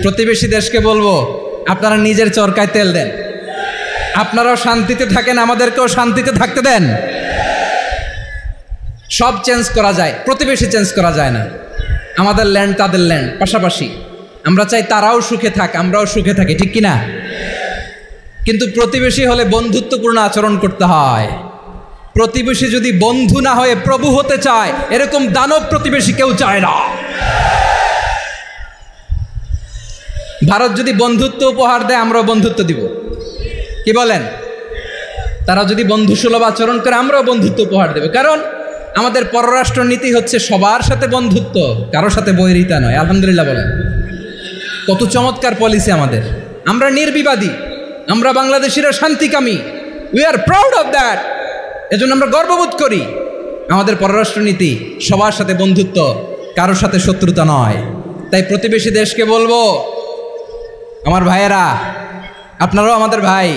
প্রতিবেশী দেশকে বলবো, আপনারা নিজের চরকায় তেল দেন, আপনারাও শান্তিতে থাকেন, আমাদেরকেও শান্তিতে থাকতে দেন। সব চেঞ্জ করা যায়, প্রতিবেশী চেঞ্জ করা যায় না। আমাদের ল্যান্ড তাদের ল্যান্ড, পাশাপাশি। আমরা চাই তারাও সুখে থাক, আমরাও সুখে থাকি, ঠিক কিনা? কিন্তু প্রতিবেশী হলে বন্ধুত্বপূর্ণ আচরণ করতে হয়। প্রতিবেশী যদি বন্ধু না হয়ে প্রভু হতে চায়, এরকম দানব প্রতিবেশী কেউ চায় না। ভারত যদি বন্ধুত্ব উপহার দেয়, আমরাও বন্ধুত্ব দিব, কি বলেন? তারা যদি বন্ধুসুলভ আচরণ করে, আমরাও বন্ধুত্ব উপহার দেব। কারণ আমাদের পররাষ্ট্র নীতি হচ্ছে সবার সাথে বন্ধুত্ব, কারোর সাথে বৈরিতা নয়। আলহামদুলিল্লাহ বলেন, কত চমৎকার পলিসি আমাদের। আমরা নির্বিবাদী, আমরা বাংলাদেশিরা শান্তিকামী। We are proud of that. এজন্য আমরা গর্ববোধ করি। আমাদের পররাষ্ট্র নীতি সবার সাথে বন্ধুত্ব, কারোর সাথে শত্রুতা নয়। তাই প্রতিবেশী দেশকে বলবো, আমার ভাইয়েরা, আপনারাও আমাদের ভাই।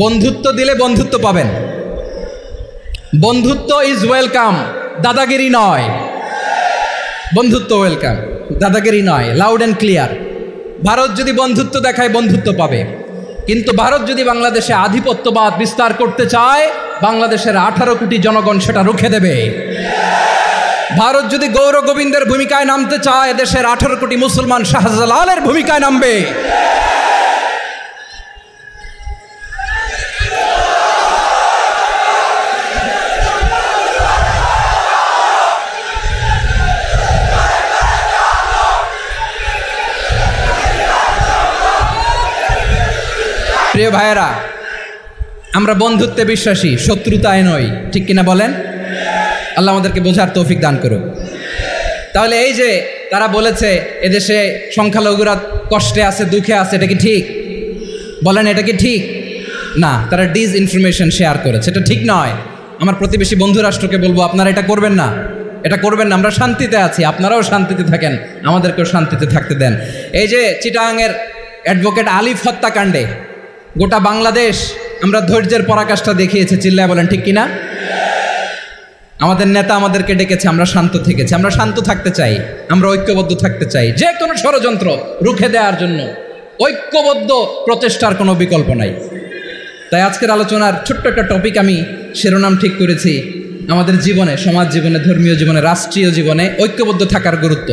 বন্ধুত্ব দিলে বন্ধুত্ব পাবেন। বন্ধুত্ব ইজ ওয়েলকাম, দাদাগিরি নয়। বন্ধুত্ব ওয়েলকাম, দাদাগিরি নয়। Loud and clear. ভারত যদি বন্ধুত্ব দেখায়, বন্ধুত্ব পাবে। কিন্তু ভারত যদি বাংলাদেশে আধিপত্যবাদ বিস্তার করতে চায়, বাংলাদেশের 18 কোটি জনগণ সেটা রুখে দেবে। ভারত যদি গৌর গোবিন্দের ভূমিকায় নামতে চায়, দেশের 18 কোটি মুসলমান শাহজালালের ভূমিকায় নামবে। প্রিয় ভাইয়েরা, আমরা বন্ধুত্বে বিশ্বাসী, শত্রুতায় নই, ঠিক কিনা বলেন? আল্লাহ আমাদেরকে বোঝার তৌফিক দান করুক। তাহলে এই যে তারা বলেছে এদেশে সংখ্যালঘুরা কষ্টে আছে, দুঃখে আছে, এটা কি ঠিক? বলেন, এটা কি ঠিক? না, তারা ডিসইনফরমেশন শেয়ার করেছে, এটা ঠিক নয়। আমার প্রতিবেশী বন্ধু রাষ্ট্রকে বলবো, আপনারা এটা করবেন না, এটা করবেন না। আমরা শান্তিতে আছি, আপনারাও শান্তিতে থাকেন, আমাদেরকেও শান্তিতে থাকতে দেন। এই যে চিটাগাংয়ের অ্যাডভোকেট আলিফ হত্যাকাণ্ডে গোটা বাংলাদেশ আমরা ধৈর্যের পরাকাষ্ঠা দেখিয়েছে, চিল্লায় বলেন, ঠিক কিনা? আমাদের নেতা আমাদেরকে ডেকেছে, আমরা শান্ত থেকেছি। আমরা শান্ত থাকতে চাই, আমরা ঐক্যবদ্ধ থাকতে চাই। যে কোনো ষড়যন্ত্র রুখে দেওয়ার জন্য ঐক্যবদ্ধ প্রচেষ্টার কোনো বিকল্প নাই। তাই আজকের আলোচনার ছোট্ট একটা টপিক আমি শিরোনাম ঠিক করেছি, আমাদের জীবনে, সমাজ জীবনে, ধর্মীয় জীবনে, রাষ্ট্রীয় জীবনে ঐক্যবদ্ধ থাকার গুরুত্ব।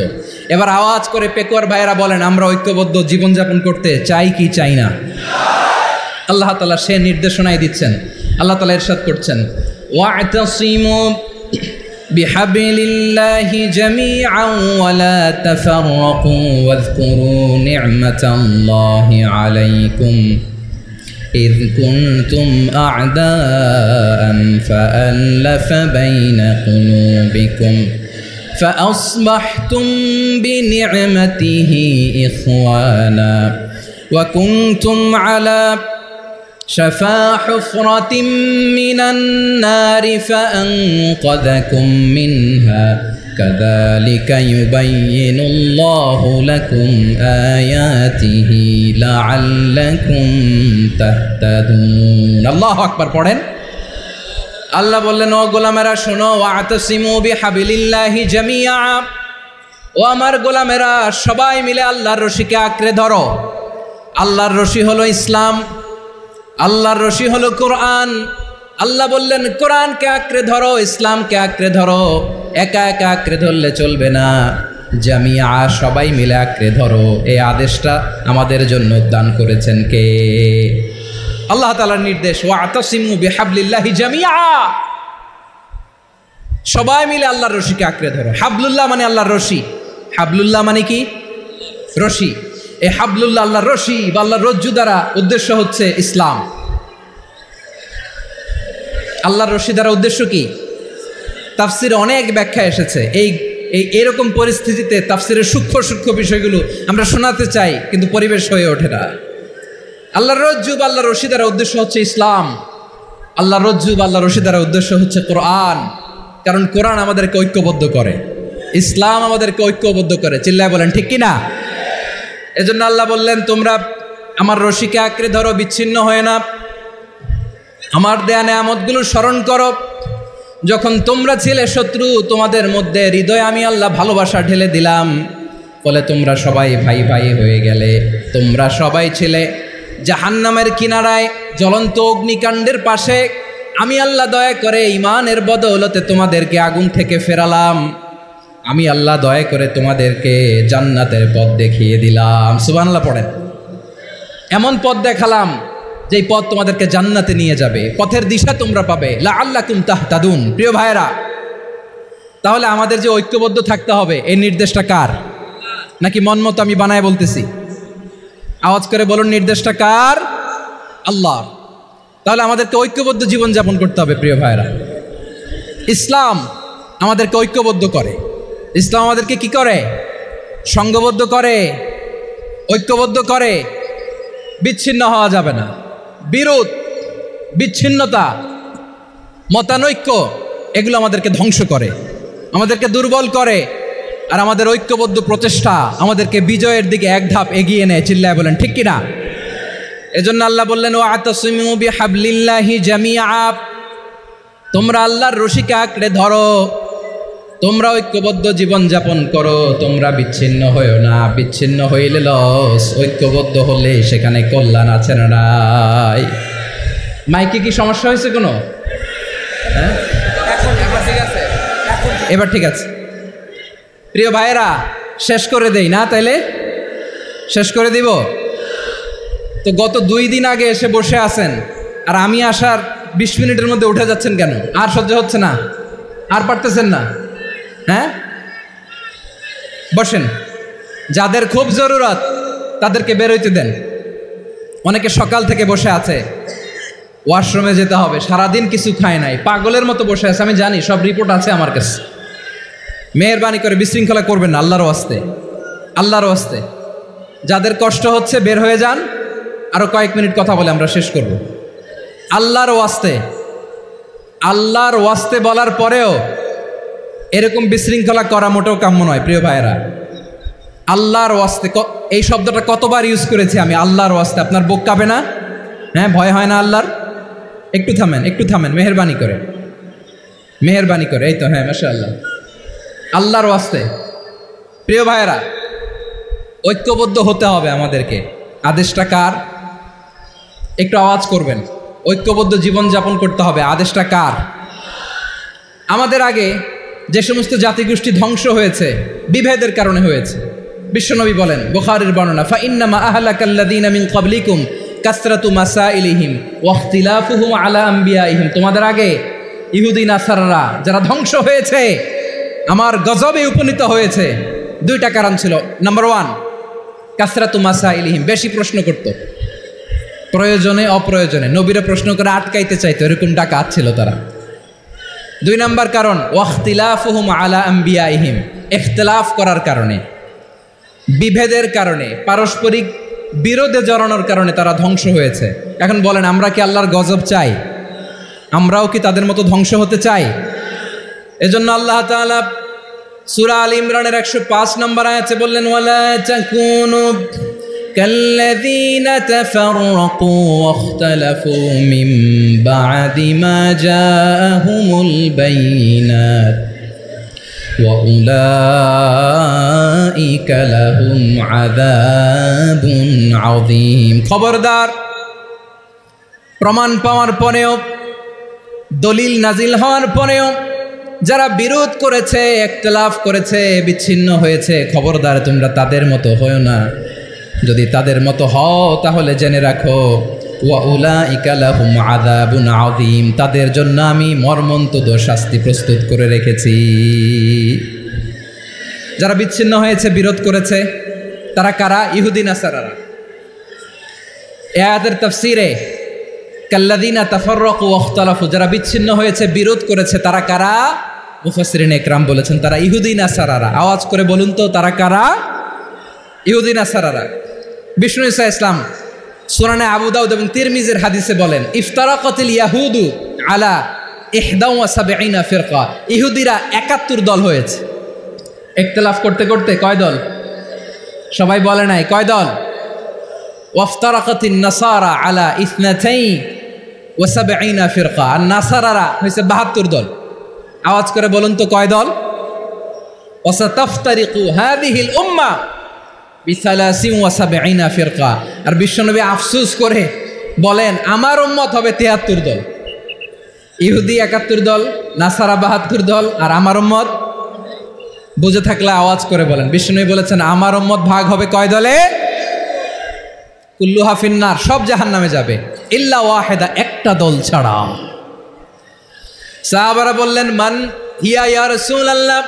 এবার আওয়াজ করে পেকুয়ার ভাইয়েরা বলেন, আমরা ঐক্যবদ্ধ জীবনযাপন করতে চাই কি চাই না? আল্লাহ তাআলা সে নির্দেশনাই দিচ্ছেন। আল্লাহ তাআলা ইরশাদ করছেন, ওয়া'তাসিমু বিহাবলিল্লাহি জামিআন ওয়া লা তাফাররাকু ওয়াযকুরু নি'মাতাল্লাহি আলাইকুম إذ كنتم أعداء فألف بين قلوبكم فأصبحتم بنعمته إخوانا وكنتم على شفا حفرة من النار فأنقذكم منها كذلك يبين الله لكم آياته لعلكم تهتدون الله أكبر পড়েন। আল্লাহ বললেন, ও গোলামেরা শোনো, ওয়া'তাসিমু বিহাবিলিল্লাহি জামিআ, ও আমার গোলামেরা সবাই মিলে আল্লাহর রশিকে আঁকড়ে ধরো। আল্লাহর রশি হলো ইসলাম, আল্লাহর রশি হলো কোরআন। আল্লাহ বললেন, কোরআনকে আঁকড়ে ধরো, ইসলামকে আঁকড়ে ধরো। একা একা আঁকড়ে ধরলে চলবে না, জামিআ, সবাই মিলে আঁকড়ে ধরো। এই আদেশটা আমাদের জন্য দান করেছেন কে? আল্লাহ তাআলার নির্দেশ, ওয়া'তাসিমু বিহাবলিল্লাহি জামিআ, সবাই মিলে আল্লাহর রশিকে আঁকড়ে ধরো। হাবলুল্লাহ মানে আল্লাহর রশি। হাবলুল্লাহ মানে কি? রশি। এই হাবলুল্লাহ, আল্লাহর রশি বা আল্লাহর রজ্জু দ্বারা উদ্দেশ্য হচ্ছে ইসলাম। আল্লাহর রশি দ্বারা উদ্দেশ্য কি? তাফসিরে অনেক ব্যাখ্যা এসেছে। এইরকম পরিস্থিতিতে তাফসিরের সূক্ষ্ম সূক্ষ্ম বিষয়গুলো আমরা শোনাতে চাই, কিন্তু পরিবেশ হয়ে ওঠে না। আল্লাহর রজ্জু বা আল্লাহর রশি দ্বারা উদ্দেশ্য হচ্ছে ইসলাম। আল্লাহর রজ্জু বা আল্লাহর রশি দ্বারা উদ্দেশ্য হচ্ছে কোরআন। কারণ কোরআন আমাদেরকে ঐক্যবদ্ধ করে, ইসলাম আমাদেরকে ঐক্যবদ্ধ করে। চিল্লায় বলেন, ঠিক কিনা? এজন্য আল্লাহ বললেন, তোমরা আমার রশিকে আঁকড়ে ধরো, বিচ্ছিন্ন হয়ে না। আমার দেয়া নেয়ামতগুলো স্মরণ করো। যখন তোমরা ছিলে শত্রু, তোমাদের মধ্যে হৃদয়ে আমি আল্লাহ ভালোবাসা ঢেলে দিলাম। ফলে তোমরা সবাই ভাই ভাই হয়ে গেলে। তোমরা সবাই ছিলে জাহান্নামের কিনারায় জ্বলন্ত অগ্নিকাণ্ডের পাশে, আমি আল্লাহ দয়া করে ঈমানের বদৌলতে তোমাদেরকে আগুন থেকে ফেরালাম। আমি আল্লাহ দয়া করে তোমাদেরকে জান্নাতের পথ দেখিয়ে দিলাম। সুবহানাল্লাহ পড়েন। এমন পথ দেখালাম যেই পথ তোমাদেরকে জান্নাতে নিয়ে যাবে, পথের দিশা তোমরা পাবে। লাআল্লাকুম তাহতাদুন। প্রিয় ভাইরা, তাহলে আমাদের যে ঐক্যবদ্ধ থাকতে হবে, এই নির্দেশটা কার? নাকি মন মতো আমি বানায় বলতেছি? আওয়াজ করে বলুন, নির্দেশটা কার? আল্লাহ। তাহলে আমাদেরকে ঐক্যবদ্ধ জীবনযাপন করতে হবে। প্রিয় ভাইরা, ইসলাম আমাদেরকে ঐক্যবদ্ধ করে। ইসলাম আমাদেরকে কি করে? সংঘবদ্ধ করে, ঐক্যবদ্ধ করে। বিচ্ছিন্ন হওয়া যাবে না। বিরোধ, বিচ্ছিন্নতা, মতানৈক্য এগুলো আমাদেরকে ধ্বংস করে, আমাদেরকে দুর্বল করে। আর আমাদের ঐক্যবদ্ধ প্রচেষ্টা আমাদেরকে বিজয়ের দিকে এক ধাপ এগিয়ে নেয়। চিল্লায় বলেন ঠিক কিনা? এজন্য আল্লাহ বললেন, ওয়াতাসিমু বিহাবলিল্লাহি জামিআ, তোমরা আল্লাহর রশিকে আঁকড়ে ধরো, তোমরা ঐক্যবদ্ধ জীবন যাপন করো, তোমরা বিচ্ছিন্ন হইও না। বিচ্ছিন্ন হইলে লস, ঐক্যবদ্ধ হলে সেখানে কল্যাণ আছে না নাই? মাইকে কি সমস্যা হয়েছে কোনো? হ্যাঁ, ঠিক আছে, এবার ঠিক আছে। প্রিয় ভাইয়েরা, শেষ করে দেই না? তাইলে শেষ করে দিব তো। গত 2 দিন আগে এসে বসে আছেন, আর আমি আসার 20 মিনিটের মধ্যে উঠে যাচ্ছেন কেন? আর সহ্য হচ্ছে না? আর পারতেছেন না? হ্যাঁ, বসেন। যাদের খুব জরুরত তাদেরকে বেরোইতে দেন। অনেকে সকাল থেকে বসে আছে, ওয়াশরুমে যেতে হবে, সারাদিন কিছু খায় নাই, পাগলের মতো বসে আছে। আমি জানি, সব রিপোর্ট আছে আমার কাছে। মেহেরবানি করে বিশৃঙ্খলা করবেন না, আল্লাহর ওয়াস্তে, আল্লাহর ওয়াস্তে। যাদের কষ্ট হচ্ছে বের হয়ে যান। আরো কয়েক মিনিট কথা বলে আমরা শেষ করব। আল্লাহর ওয়াস্তে, আল্লাহর ওয়াস্তে বলার পরেও এরকম বিশৃঙ্খলা করা মোটেও কাম্য নয়। প্রিয় ভাইয়েরা, আল্লাহর ওয়াস্তে, এই শব্দটা কতবার ইউজ করেছি আমি, আল্লাহর ওয়াস্তে। আপনার বুক কাঁপে না? হ্যাঁ, ভয় হয় না আল্লাহর? একটু থামেন, একটু থামেন, মেহেরবানি করে, মেহেরবানি করে। এই তো, হ্যাঁ, মাশাআল্লাহ। আল্লাহর ওয়াস্তে। প্রিয় ভাইয়েরা, ঐক্যবদ্ধ হতে হবে আমাদেরকে। আদেশটা কার? একটু আওয়াজ করবেন। ঐক্যবদ্ধ জীবনযাপন করতে হবে। আদেশটা কার? আমাদের আগে যে সমস্ত জাতিগোষ্ঠী ধ্বংস হয়েছে বিভেদের কারণে হয়েছে। বিশ্বনবী বলেন, বুখারীর বর্ণনা, ফাইন্নামা আহলাকাল্লাযীনা মিন ক্বাবলিকুম কাসরাতু মাসাইলিহিম ওয়া ইখতিলাফুহুম আলা আম্বিয়াইহিম। তোমাদের আগে ইহুদি নাসারারা যারা ধ্বংস হয়েছে, আমার গজবে উপনীত হয়েছে, 2টা কারণ ছিল। নাম্বার 1, কাসরাতু মাসাইলিহিম, বেশি প্রশ্ন করত, প্রয়োজনে অপ্রয়োজনে নবীরা প্রশ্ন করে আটকাইতে চাইতো, এরকম ডাকাত ছিল তারা। 2 নাম্বার কারণ, ওয়াখতিলাফুহুম আলা আম্বিয়াইহিম, ইখতিলাফ করার কারণে, বিভেদের কারণে, পারস্পরিক বিরোধে জড়ানোর কারণে তারা ধ্বংস হয়েছে। এখন বলেন, আমরা কি আল্লাহর গজব চাই? আমরাও কি তাদের মতো ধ্বংস হতে চাই? এজন্য আল্লাহ তাআলা সূরা আল ইমরানের 105 নম্বর আয়াতে বললেন, ওয়ালা তাকুনু কাল্লাযীনা তাফাররাকু ওয়াখতালাফু মিন বা'দি মা জাআহুমুল বাইয়িনাত ওয়া উলাইকা লাহুম আযাবুন আযীম। খবরদার, প্রমাণ পাওয়ার পরেও, দলিল নাজিল হওয়ার পরেও যারা বিরোধ করেছে, ইখতিলাফ করেছে, বিচ্ছিন্ন হয়েছে, খবরদার তোমরা তাদের মতো হও না। যদি তাদের মতো হও তাহলে জেনে রাখো, ওয়া উলাইকা লাহুম আযাবুন আযীম, তাদের জন্য আমি মর্মন্তুদ শাস্তি প্রস্তুত করে রেখেছি। যারা বিচ্ছিন্ন হয়েছে, বিরোধ করেছে, তারা কারা? ইহুদি নাসারারা। এই আয়াতের তাফসীরে কাল্লাযীনা তাফাররাকু ওয়াখতালাফু, যারা বিচ্ছিন্ন হয়েছে, বিরোধ করেছে, তারা কারা? মুফাসসিরিন ইকরাম বলেছেন তারা ইহুদি নাসারারা। আওয়াজ করে বলুন তো, তারা কারা? ইহুদি নাসারারা। বিষ্ণু ঈসা ইসলাম সুনানে আবু দাউদ এবং তিরমিজির হাদিসে বলেন, ইফতারাকাতিল ইয়াহুদু আলা 71 ফিরকা, ইহুদিরা 71 দল হয়েছে। ইখতিলাফ করতে করতে কয় দল? সবাই বলে নাই, কয় দল? ওয়াফতারাকাতিন নাসারা আলা 72 ফিরকা, আর নাসারারা হয়েছে 72 দল। আওয়াজ করে বলুন তো, কয় দল? ওয়াসাতাফতারিকু হাযিহিল উম্মাহ বিসালাসিন ওয়া সাবঈনা ফিরকা। আর বিশ্বনবী আফসোস করে বলেন আমার উম্মত হবে ৭৩ দল, ইহুদি ৭১ দল, নাসারা ৭২ দল, আর আমার উম্মত বুঝে থাকলে আওয়াজ করে বলেন। বিশ্বনবী বলেছেন আমার উম্মত ভাগ হবে কয় দলে? কুল্লুহা ফিন্নার, সব জাহান্নামে যাবে, ইল্লা ওয়াহিদা, একটা দল ছাড়া। সাহাবারা বললেন মান হিয়া ইয়া রাসূলুল্লাহ,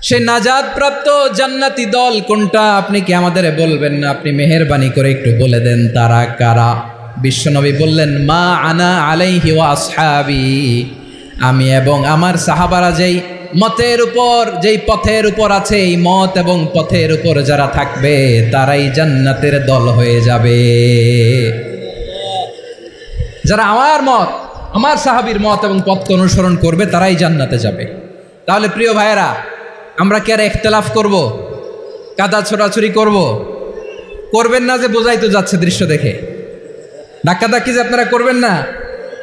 সে নাজাত প্রাপ্ত জান্নাতি দল কোনটা? আপনি কি আমাদের বলবেন না? আপনি মেহেরবানি করে একটু বলে দেন তারা কারা। বিশ্বনবী বললেন মা আনা আলাইহি ওয়া আসহাবি, আমি এবং আমার সাহাবারা যেই মতের উপর, যেই পথের উপর আছে, এই মত এবং পথের উপর যারা থাকবে তারাই জান্নাতের দল হয়ে যাবে। যারা আমার মত, আমার সাহাবীর মত এবং পথকে অনুসরণ করবে তারাই জান্নাতে যাবে। তাহলে প্রিয় ভাইয়েরা, আমরা কি আর ইখতিলাফ করব, কাদা ছোড়াছুরি করব? করবেন না যে বোঝাই তো যাচ্ছে দৃশ্য দেখে। ধাক্কাধাক্কি যে আপনারা করবেন না।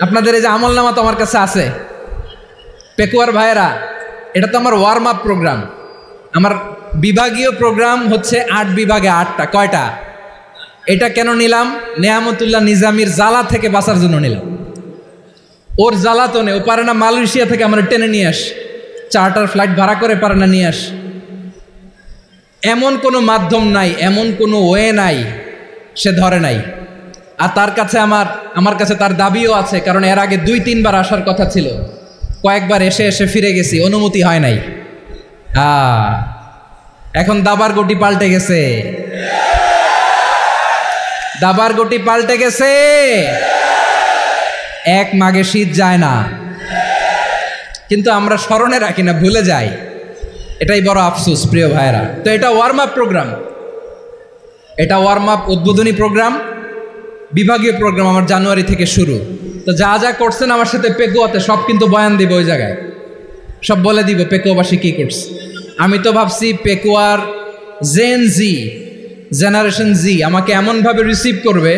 আপনাদের এই যে আমলনামা তো আমার কাছে আছে। পেকুয়ার ভাইয়েরা, এটা তো আমার ওয়ার্ম আপ প্রোগ্রাম। আমার বিভাগীয় প্রোগ্রাম হচ্ছে ৮ বিভাগে ৮টা। কয়টা? এটা কেন নিলাম? নেয়ামতুল্লাহ নিজামীর জ্বালা থেকে বাঁচার জন্য নিলাম। ওর জ্বালাতনে ও পারে না মালয়েশিয়া থেকে আমরা টেনে নিয়ে আস, চার্টার ফ্লাইট ভাড়া করে পারে না নিয়ে আস। এমন কোনো মাধ্যম নাই, এমন কোনো ওয়ে নাই সে ধরে নাই। আর তার কাছে আমার কাছে তার দাবিও আছে, কারণ এর আগে ২-৩ বার আসার কথা ছিল, কয়েকবার এসে এসে ফিরে গেছি, অনুমতি হয় নাই। এখন দাবার গটি পাল্টে গেছে, দাবার গটি পাল্টে গেছে। এক মাঘে শীত যায় না, কিন্তু আমরা স্মরণে রাখি না, ভুলে যাই। এটাই বড় আফসোস প্রিয় ভাইরা। তো এটা ওয়ার্ম আপ প্রোগ্রাম, এটা ওয়ার্ম আপ উদ্বোধনী প্রোগ্রাম, বিভাগীয় প্রোগ্রাম আমার জানুয়ারি থেকে শুরু। তো যা যা করছেন আমার সাথে পেকুয়াতে সব কিন্তু বয়ান দিব, ওই জায়গায় সব বলে দিব পেকুয়াবাসী কী করছে। আমি তো ভাবছি পেকুয়ার জেনারেশন জি আমাকে এমনভাবে রিসিভ করবে,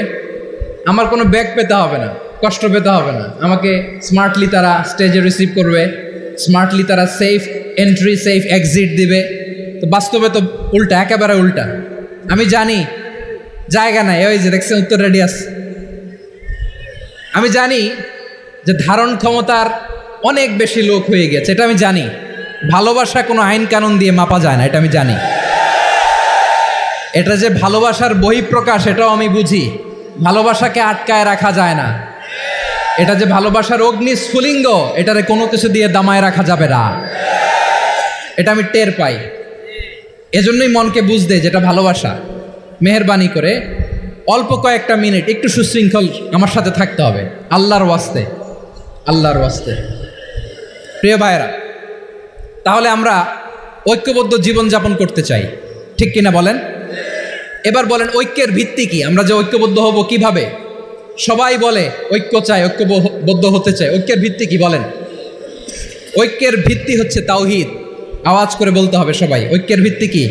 আমার কোনো ব্যাক পেতে হবে না, কষ্ট পেতে হবে না। আমাকে স্মার্টলি তারা স্টেজে রিসিভ করবে, স্মার্টলি তারা সেফ এন্ট্রি সেফ এক্সিট দিবে। তো বাস্তবে তো উল্টা, একেবারে উল্টা। আমি জানি জায়গা নাই, ওই যে দেখছেন উত্তর রেডিয়াস। আমি জানি যে ধারণ ক্ষমতার অনেক বেশি লোক হয়ে গেছে, এটা আমি জানি। ভালোবাসা কোনো আইন কানুন দিয়ে মাপা যায় না, এটা আমি জানি। এটা যে ভালোবাসার বহিঃপ্রকাশ এটাও আমি বুঝি। ভালোবাসাকে আটকায় রাখা যায় না। এটা যে ভালোবাসার অগ্নিস্ফুলিঙ্গ, এটারে কোনো কিছু দিয়ে দামায় রাখা যাবে না, এটা আমি টের পাই। এজন্যই মনকে বুঝতে যেটা ভালোবাসা। মেহেরবানি করে অল্প কয়েকটা মিনিট একটু সুশৃঙ্খল আমার সাথে থাকতে হবে, আল্লাহর ওয়াস্তে, আল্লাহর ওয়াস্তে। প্রিয় ভাইয়েরা, তাহলে আমরা ঐক্যবদ্ধ জীবনযাপন করতে চাই, ঠিক কিনা বলেন? এবার বলেন ঐক্যের ভিত্তি কি? আমরা যে ঐক্যবদ্ধ হব কিভাবে? সবাই বলে ঐক্য চাই, ঐক্যবদ্ধ হতে চায়। ঐক্যের ভিত্তি কি বলেন? ঐক্যের ভিত্তি হচ্ছে তাওহীদ। আওয়াজ করে বলতে হবে সবাই, ঐক্যের ভিত্তি কি?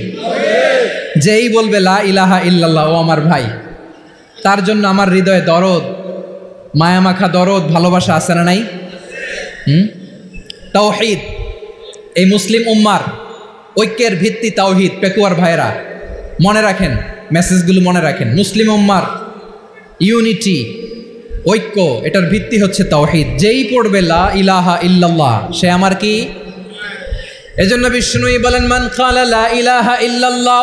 যেই বলবে লা ইলাহা ইল্লাল্লাহ, ও আমার ভাই, তার জন্য আমার হৃদয়ে দরদ, মায়ামাখা দরদ, ভালোবাসা আছে না নাই? তাওহীদ, এই মুসলিম উম্মার ঐক্যের ভিত্তি তাওহীদ। পেকুয়ার ভাইরা মনে রাখেন, মেসেজগুলো মনে রাখেন। মুসলিম উম্মার ইউনিটি, ঐক্য, এটার ভিত্তি হচ্ছে তাওহীদ। যেই পড়বে লা ইলাহা ইল্লাল্লাহ, সে আমার কি? এজন্য বিষ্ণুই বলেন মান ক্বালা লা ইলাহা ইল্লাল্লাহ,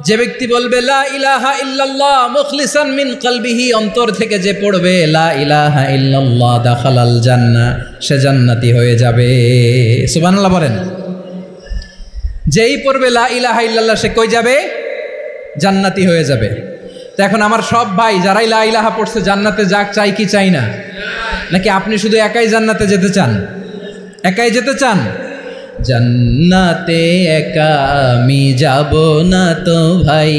যে ব্যক্তি বলবে লা ইলাহা ইল্লাল্লাহ মুখলিসান মিন কলবিহি, অন্তর থেকে যে পড়বে লা ইলাহা ইল্লাল্লাহ, দাখালাল জান্নাহ, সে জান্নাতি হয়ে যাবে। সুবহানাল্লাহ বলেন। যেই পড়বে লা ইলাহা ইল্লাল্লাহ, সে কই যাবে? জান্নাতি হয়ে যাবে। তো এখন আমার সব ভাই যারাই লা ইলাহা পড়ছে জান্নাতে যাক, চাই কি চাই না? নাকি আপনি শুধু একাই জান্নাতে যেতে চান? একাই যেতে চান? জান্নাতে একা আমি যাব না তো ভাই,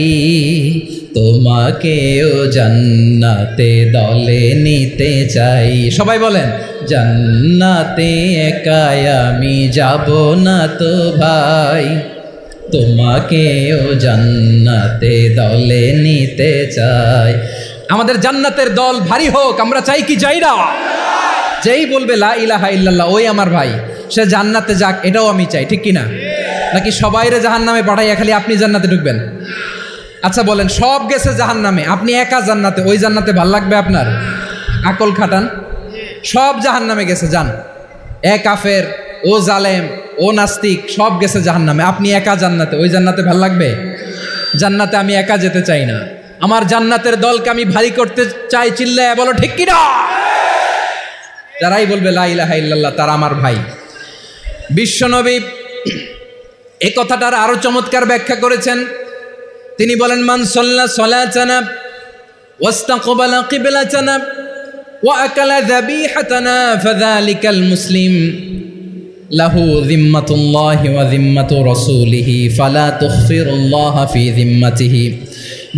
তোমাকেও জান্নাতে দলে নিতে চাই। সবাই বলেন জান্নাতে একা আমি যাব না তো ভাই, তোমাকেও জান্নাতে দলে নিতে চাই। আমাদের জান্নাতের দল ভারী হোক, আমরা চাই কি চাই না? যেই বলবে লা ইলাহা ইল্লাল্লাহ, ওই আমার ভাই, সে জান্নাতে যাক, এটাও আমি চাই, ঠিক কিনা? নাকি সবাইরে জাহান্নামে পাঠাইয়া খালি আপনি জান্নাতে ঢুকবেন? আচ্ছা বলেন, সব গেছে জাহান্নামে, আপনি একা জান্নাতে, ওই জান্নাতে ভাল লাগবে আপনার? আকল খাটান। সব জাহান্নামে গেছে, যান। এ কাফের, ও জালেম, ও নাস্তিক, সব গেছে জাহান্নামে, আপনি একা জান্নাতে, ওই জান্নাতে ভাল লাগবে? জান্নাতে আমি একা যেতে চাই না, আমার জান্নাতের দলকে আমি ভারী করতে চাই। চিল্লায় বলো ঠিক কি না? যারাই বলবে লা ইলাহা ইল্লাল্লাহ তারা আমার ভাই। বিশ্বনবী এই কথাটার আরো চমৎকার ব্যাখ্যা করেছেন। তিনি বলেন, মান সাল্লা সালাতানা ওয়াস্তাকবালা কিবলাতানা ওয়া আকালা যাবিহাতানা ফাযালিকাল মুসলিম লাহু যিম্মাতুল্লাহি ওয়া যিম্মাতু রাসূলিহি ফালা তুখফিরুল্লাহা ফি যিম্মাতিহি।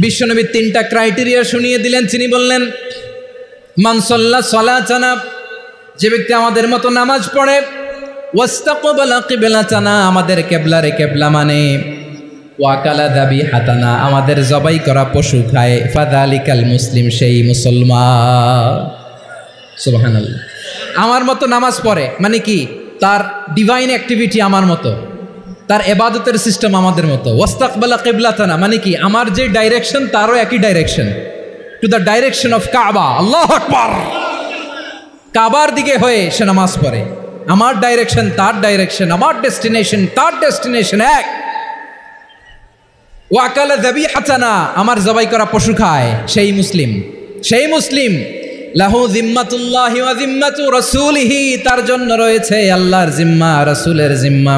বিশ্বনবী তিনটা ক্রাইটেরিয়া শুনিয়ে দিলেন। তিনি বললেন, মান সাল্লা সালাতানা, যে ব্যক্তি আমাদের মতো নামাজ পড়ে, ওয়াস্তাকবালা কিবলাতানা, আমাদের কিবলারে কিবলা মানে, ওয়াকালা যাবিহাতানা, আমাদের জবাই করা পশু খায়, ফাযালিকাল মুসলিম, সেই মুসলমান। সুবহানাল্লাহ। আমার মতো নামাজ পড়ে মানে কি? তার ডিভাইন অ্যাক্টিভিটি আমার মতো, তার ইবাদতের সিস্টেম আমাদের মতো। ওয়াস্তাকবালা কিবলাতানা মানে কি? আমার যে ডাইরেকশন তারও একই direction, to the direction of কাবা। আল্লাহু আকবার। কাবার দিকে হয়ে সে নামাজ পড়ে। আমার ডাইরেকশন তার ডাইরেকশন, আমার ডেস্টিনেশন তার ডেস্টিনেশন এক। ওয়াকালা যাবিহাতানা, আমার জবাই করা পশু খায়, সেই মুসলিম। সেই মুসলিম। লাহু যিম্মাতুল্লাহি ওয়া যিম্মাতু রাসূলিহি, তার জন্য রয়েছে আল্লাহর জিম্মা, রাসূলের জিম্মা।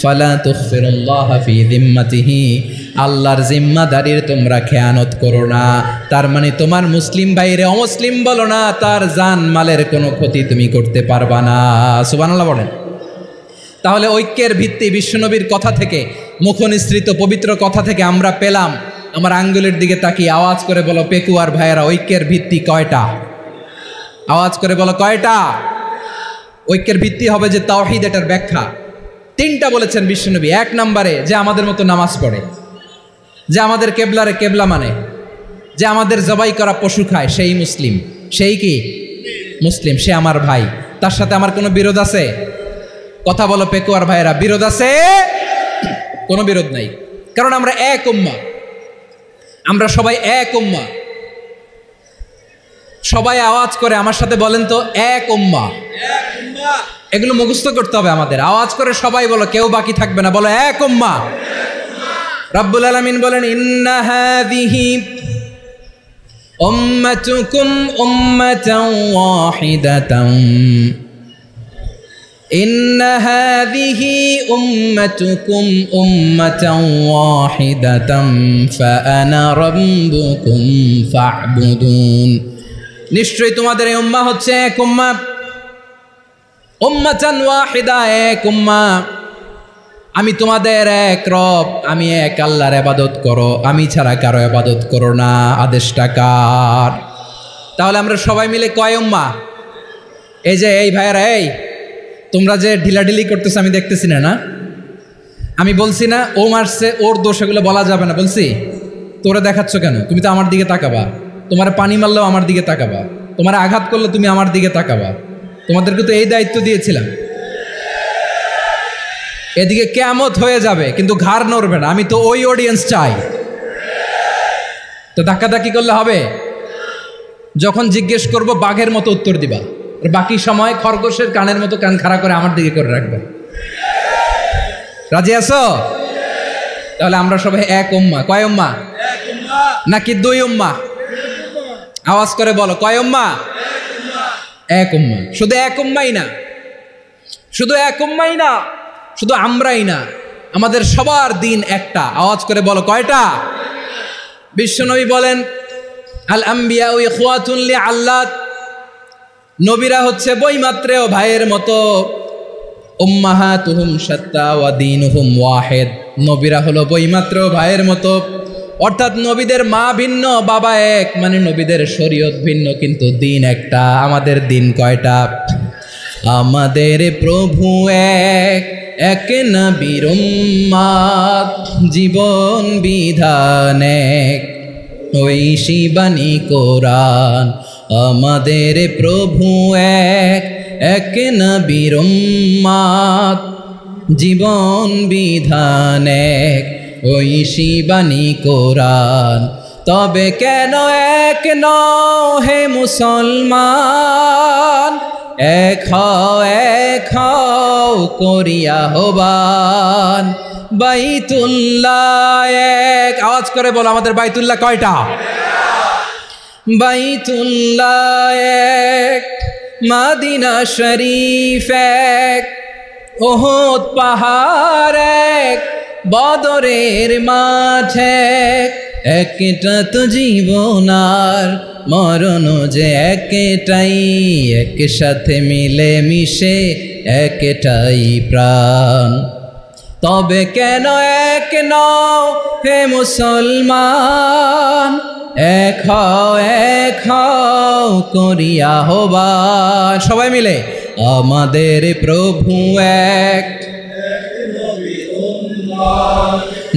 ফালা তুখফিরুল্লাহা ফি যিম্মাতিহি, আল্লাহর জিম্মাদারির তোমরা খেয়ানত করো না। তার মানে তোমার মুসলিম ভাইরে অমুসলিম বলো না, তার জান মালের কোনো ক্ষতি তুমি করতে পারবা না। সুবহানাল্লাহ বলেন। তাহলে ঐক্যের ভিত্তি বিশ্বনবীর কথা থেকে, মুখনিসৃত পবিত্র কথা থেকে আমরা পেলাম। আমার আঙ্গুলের দিকে তাকিয়ে আওয়াজ করে বলো পেকুয়ার ভাইয়েরা, ঐক্যের ভিত্তি কয়টা? আওয়াজ করে বলো কয়টা? ঐক্যের ভিত্তি হবে যে তাওহীদ, এটার ব্যাখ্যা তিনটা বলেছেন বিশ্বনবী। এক নম্বরে, যে আমাদের মতো নামাজ পড়ে, যে আমাদের কেবলারে কেবলা মানে, যে আমাদের জবাই করা পশু খায়, সেই মুসলিম। সেই কি মুসলিম? সে আমার ভাই। তার সাথে আমার কোনো বিরোধ আছে? কথা বলো পেকুয়ার ভাইয়েরা, বিরোধ আছে? কোনো বিরোধ নাই, কারণ আমরা এক উম্মাহ, আমরা সবাই এক উম্মাহ। সবাই আওয়াজ করে আমার সাথে বলেন তো, এক উম্মাহ। এগুলো মুখস্থ করতে হবে আমাদের। আওয়াজ করে সবাই বলো, কেউ বাকি থাকবে না, বলো এক উম্মাহ। রব্বুল আলামিন বলেন, ইন্না হাযিহি উম্মাতুকুম উম্মাতান ওয়াহিদাতান, ইন্না হাযিহি উম্মাতুকুম উম্মাতান ওয়াহিদাতান ফাআনা রাব্বুকুম ফা'বুদুন। নিশ্চয়ই তোমাদের এই উম্মাহ হচ্ছে এক উম্মাহ। উম্মাতান ওয়াহিদা, এক উম্মাহ। আমি তোমাদের এক রব, আমি এক আল্লাহর ইবাদত করো, আমি ছাড়া কারো ইবাদত করো না। আদেশটা কার? তাহলে আমরা সবাই মিলে কয় উম্মাহ? এই যে এই ভাইয়েরা, এই তোমরা যে ঢিলাঢিলি করতেছো আমি দেখতেছি না, না? আমি বলছি না ও মারছে, ওর দোষ, এগুলো বলা যাবে না। বলছি তোরা দেখাচ্ছ কেন? তুমি তো আমার দিকে তাকাবা। তোমার পানি মারলেও আমার দিকে তাকাবা, তোমার আঘাত করলে তুমি আমার দিকে তাকাবা। তোমাদেরকে তো এই দায়িত্ব দিয়েছিলাম। এদিকে কিয়ামত হয়ে যাবে কিন্তু ঘাড় নড়বে না। আমি তো ওই অডিয়েন্স চাই। তো ধাক্কাধাক্কি করলে হবে? যখন জিজ্ঞেস করব বাঘের মতো উত্তর দিবা, আর বাকি সময় খরগোশের কানের মতো কান খাড়া করে আমার দিকে করে রাখবে। রাজি আছো? তাহলে আমরা সবাই এক উম্মাহ। কয় উম্মাহ? নাকি দুই উম্মাহ? আওয়াজ করে বলো, কয় উম্মাহ? এক উম্মাহ। শুধু এক উম্মাই না, শুধু এক উম্মাই না, শুধু আমরাই না, আমাদের সবার দিন একটা। আওয়াজ করে বলো কয়টা? বিশ্বনবী বলেন, আল আম্বিয়া ইখওয়াতুন লিআল্লাত, নবীরা হচ্ছে বৈমাত্রেয় ভাইয়ের মতো। উম্মাহাতুহুম শাত্তা ওয়া দীনুহুম ওয়াহিদ, নবীরা হলো বৈমাত্রেয় ভাইয়ের মতো। অর্থাৎ নবীদের মা ভিন্ন, বাবা এক, মানে নবীদের শরীয়ত ভিন্ন কিন্তু দিন একটা। আমাদের দিন কয়টা? আমাদের প্রভু এক, এক নবীর উম্মাত, জীবন বিধান এক, ঐশী বাণী কোরআন। আমাদের প্রভু এক, এক নবীর উম্মাত, জীবন বিধান এক, ঐশী বাণী কোরআন। তবে কেন এক নও হে মুসলমান, এক হও করিয়া আহ্বান। বাইতুল্লাহ এক, আওয়াজ করে বলো আমাদের বাইতুল্লাহ কয়টা? বাইতুল্লাহ এক, মদিনা শরীফ এক, ওহদ পাহাড় এক, বদরের মাঠ এক। একটা তো জীবন আর মরণ যে একটাই, একসাথে মিলে মিশে একটাই প্রাণ। তবে কেন এক নও হে মুসলমান, এক হও করিয়া আহ্বান। সবাই মিলে আমাদের প্রভু এক,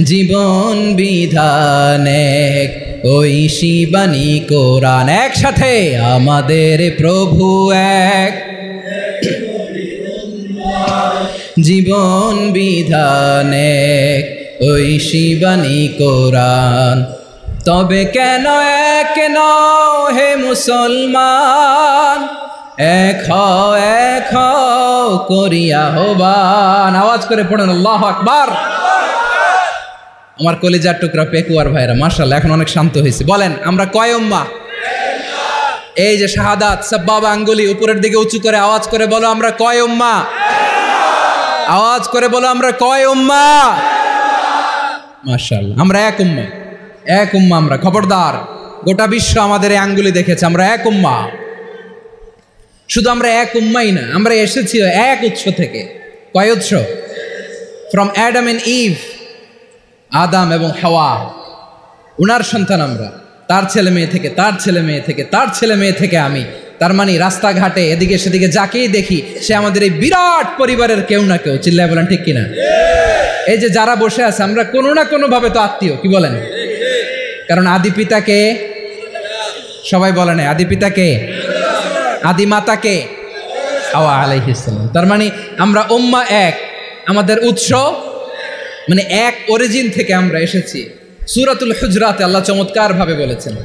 জীবন বিধান এক, ঐশী বাণী কোরআন। একসাথে আমাদের প্রভু এক, জীবন বিধান এক, ঐশী বাণী কোরআন। তবে কেন এক নও হে মুসলমান, এক হও করিয়া আহ্বান। আওয়াজ করে পড়েন আল্লাহু আকবার। আমার কলিজার টুকরা পেকুয়ার ভাইরা মাশাআল্লাহ এখন অনেক শান্ত হয়েছে। বলেন আমরা কয় উম্মাহ? এই যে শাহাদাত সাব্বাবা আঙ্গুলি উপরের দিকে উঁচু করে আওয়াজ করে বলো আমরা কয় উম্মাহ? আওয়াজ করে বলো আমরা কয় উম্মাহ? মাশাআল্লাহ আমরা এক উম্মাহ, এক উম্মাহ আমরা। খবরদার, গোটা বিশ্ব আমাদের এই আঙ্গুলি দেখেছে, আমরা এক উম্মাহ। শুধু আমরা এক উম্মাই না, আমরা এসেছি এক উৎস থেকে। কয় উৎস? ফ্রম অ্যাডাম এন্ড ইভ, আদাম এবং হাওয়া, উনার সন্তান আমরা। তার ছেলে মেয়ে থেকে, তার ছেলে মেয়ে থেকে, তার ছেলে মেয়ে থেকে আমি। তার মানে রাস্তাঘাটে এদিকে সেদিকে যাকেই দেখি সে আমাদের এই বিরাট পরিবারের কেউ না কেউ। চিল্লায় বলেন ঠিক কিনা? এই যে যারা বসে আছে আমরা কোনো না কোনো ভাবে তো আত্মীয়, কি বলেন? কারণ আদি পিতাকে সবাই বলে না, আদি পিতাকে, আদি মাতাকে হাওয়া আলাইহিস সালাম। তার মানে আমরা উম্মাহ এক, আমাদের উৎস মানে এক অরিজিন থেকে আমরা এসেছি। সূরাতুল হুজরাতে আল্লাহ চমৎকার ভাবে বলেছেন।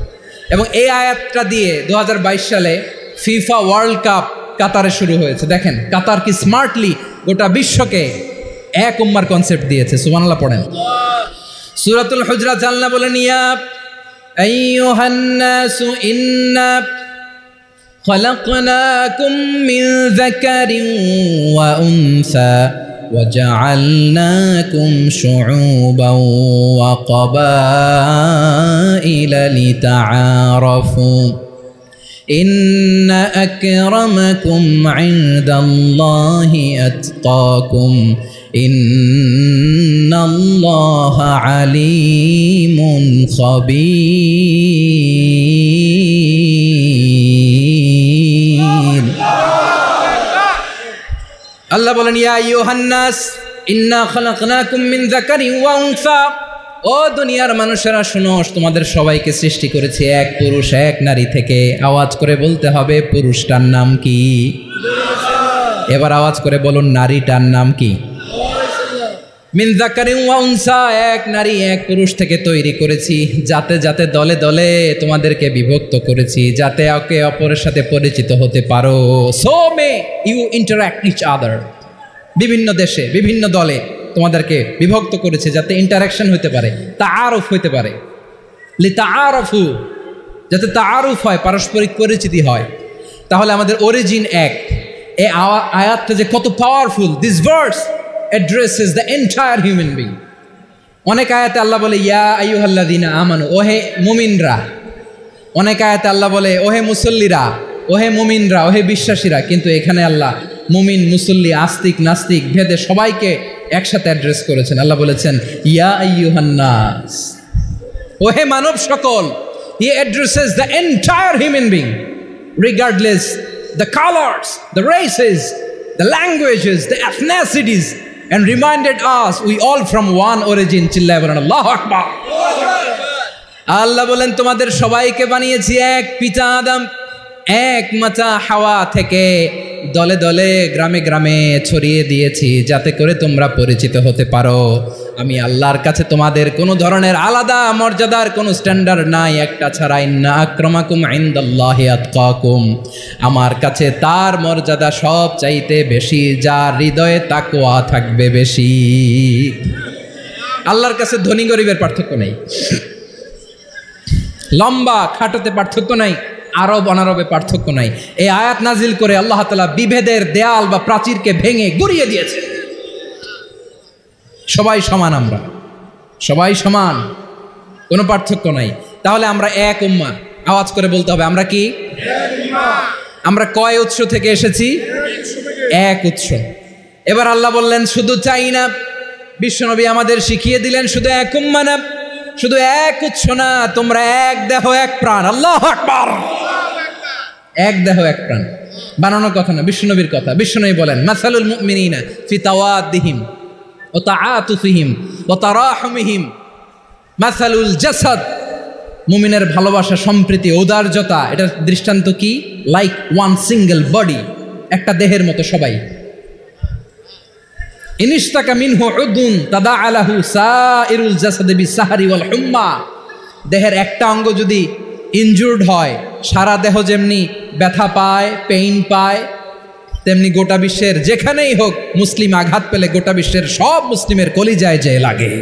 এবং এই আয়াতটা দিয়ে 2022 সালে ফিফা ওয়ার্ল্ড কাপ কাতারে শুরু হয়েছে। দেখেন কাতার কি স্মার্টলি গোটা বিশ্বকে এক উম্মার কনসেপ্ট দিয়েছে। সুবহানাল্লাহ পড়েন। সূরাতুল হুজরাত আল্লাহ বলেন, ইয়া আইয়ুহান নাসু ইন্না খলাকনাকুম মিন যাকারিন ওয়া উনসা وجعلناكم شعوبا وقبائل لتعارفوا إن أكرمكم عند الله أتقاكم إن الله عليم خبير। আল্লাহ বলেন, ইয়া আইয়ুহান নাস ইন্না খালাকনাকুম মিন যাকারিন ওয়া উনসা, ও দুনিয়ার মানুষেরা শোনো, তোমাদের সবাইকে সৃষ্টি করেছি এক পুরুষ এক নারী থেকে। আওয়াজ করে বলতে হবে পুরুষটার নাম কি? এবার আওয়াজ করে বলুন নারীটার নাম কি? মিন যাকারিন ওয়া উনসা, এক নারী এক পুরুষ থেকে তৈরি করেছি। যাতে যাতে দলে দলে তোমাদেরকে বিভক্ত করেছি, যাতে একে অপরের সাথে পরিচিত হতে পারো। So may you interact each other. বিভিন্ন দেশে বিভিন্ন দলে তোমাদেরকে বিভক্ত করেছে যাতে ইন্টারাকশন হতে পারে, তাআরুফ হতে পারে। লিতাআরাফু, যাতে তাআরুফ হয়, পারস্পরিক পরিচিতি হয়। তাহলে আমাদের অরিজিন এক। এই আয়াতটা যে কত powerful! This verse addresses the entire human being. অনেক আয়াতে আল্লাহ বলে ইয়া আইয়ুহাল্লাযীনা আমানু, ওহে মুমিনরা। অনেক আয়াতে আল্লাহ বলে ওহে মুসল্লিরা, ওহে মুমিনরা, ওহে বিশ্বাসীরা। কিন্তু এখানে আল্লাহ মুমিন মুসল্লি আস্তিক নাস্তিক ভেদে সবাইকে একসাথে অ্যাড্রেস করেছেন। আল্লাহ বলেছেন ইয়া আইয়ুহান নাস, ওহে মানব সকল। He addresses the entire human being regardless the colors, the races, the languages, the ethnicities, and reminded us we all from one origin. চিল্লায় বলেন আল্লাহু আকবার। আল্লাহ বলেন তোমাদের সবাইকে বানিয়েছি এক পিতা আদম, এক মাতা হাওয়া থেকে। দলে দলে গ্রামে গ্রামে ছড়িয়ে দিয়েছি যাতে করে তোমরা পরিচিত হতে পারো আমি আল্লাহর কাছে তোমাদের কোনো ধরনের আলাদা মর্যাদার কোনো স্ট্যান্ডার্ড নাই একটা ছাড়া ইন্না আক্রামাকুম ইনদাল্লাহি আতকাকুম আমার কাছে তার মর্যাদা সব চাইতে বেশি যার হৃদয়ে তাকওয়া থাকবে বেশি আল্লাহর কাছে ধনী গরিবের পার্থক্য নেই লম্বা খাটোতে পার্থক্য নাই আরব অনারবে পার্থক্য নাই এই আয়াত নাজিল করে আল্লাহ তাআলা বিভেদের দেয়াল বা প্রাচীরকে ভেঙে গুড়িয়ে দিয়েছে সবাই সমান আমরা সবাই সমান কোনো পার্থক্য নাই তাহলে আমরা এক উম্মাহ আওয়াজ করে বলতে হবে আমরা কি আমরা কয় উৎস থেকে এসেছি এক উৎস এবার আল্লাহ বললেন শুধু চাই না বিশ্বনবী আমাদের শিখিয়ে দিলেন শুধু এক উম্মাহ না শুধু এক উৎস না তোমরা এক দেহ এক প্রাণ আল্লাহু আকবার এক দেহ এক প্রাণ বানানোর কথা না বিশ্বনবীর কথা বিশ্বনবী বলেন মাসালুল মুমিনিনা ফি তাওয়াদ্দিহিম ওয়া তাআতুফিহিম ওয়া তারাহুমিহিম মাসালুল জাসাদ মুমিনের ভালোবাসা সম্প্রীতি ঔদার্যতা এটার দৃষ্টান্ত কি লাইক ওয়ান সিঙ্গেল বডি একটা দেহের মতো সবাই ইনিশতাকা মিনহু উদুন তাদাআ লাহু সাইরুল জাসাদি বিসাহরি ওয়াল হুম্মা দেহের একটা অঙ্গ যদি ইনজুর্ড হয় সারা দেহ যেমনি ব্যথা পায় পেইন পায় তেমনি গোটা বিশ্বের যেখানেই হোক মুসলিম আঘাত পেলে গোটা বিশ্বের সব মুসলিমের কলিজায় যে লাগে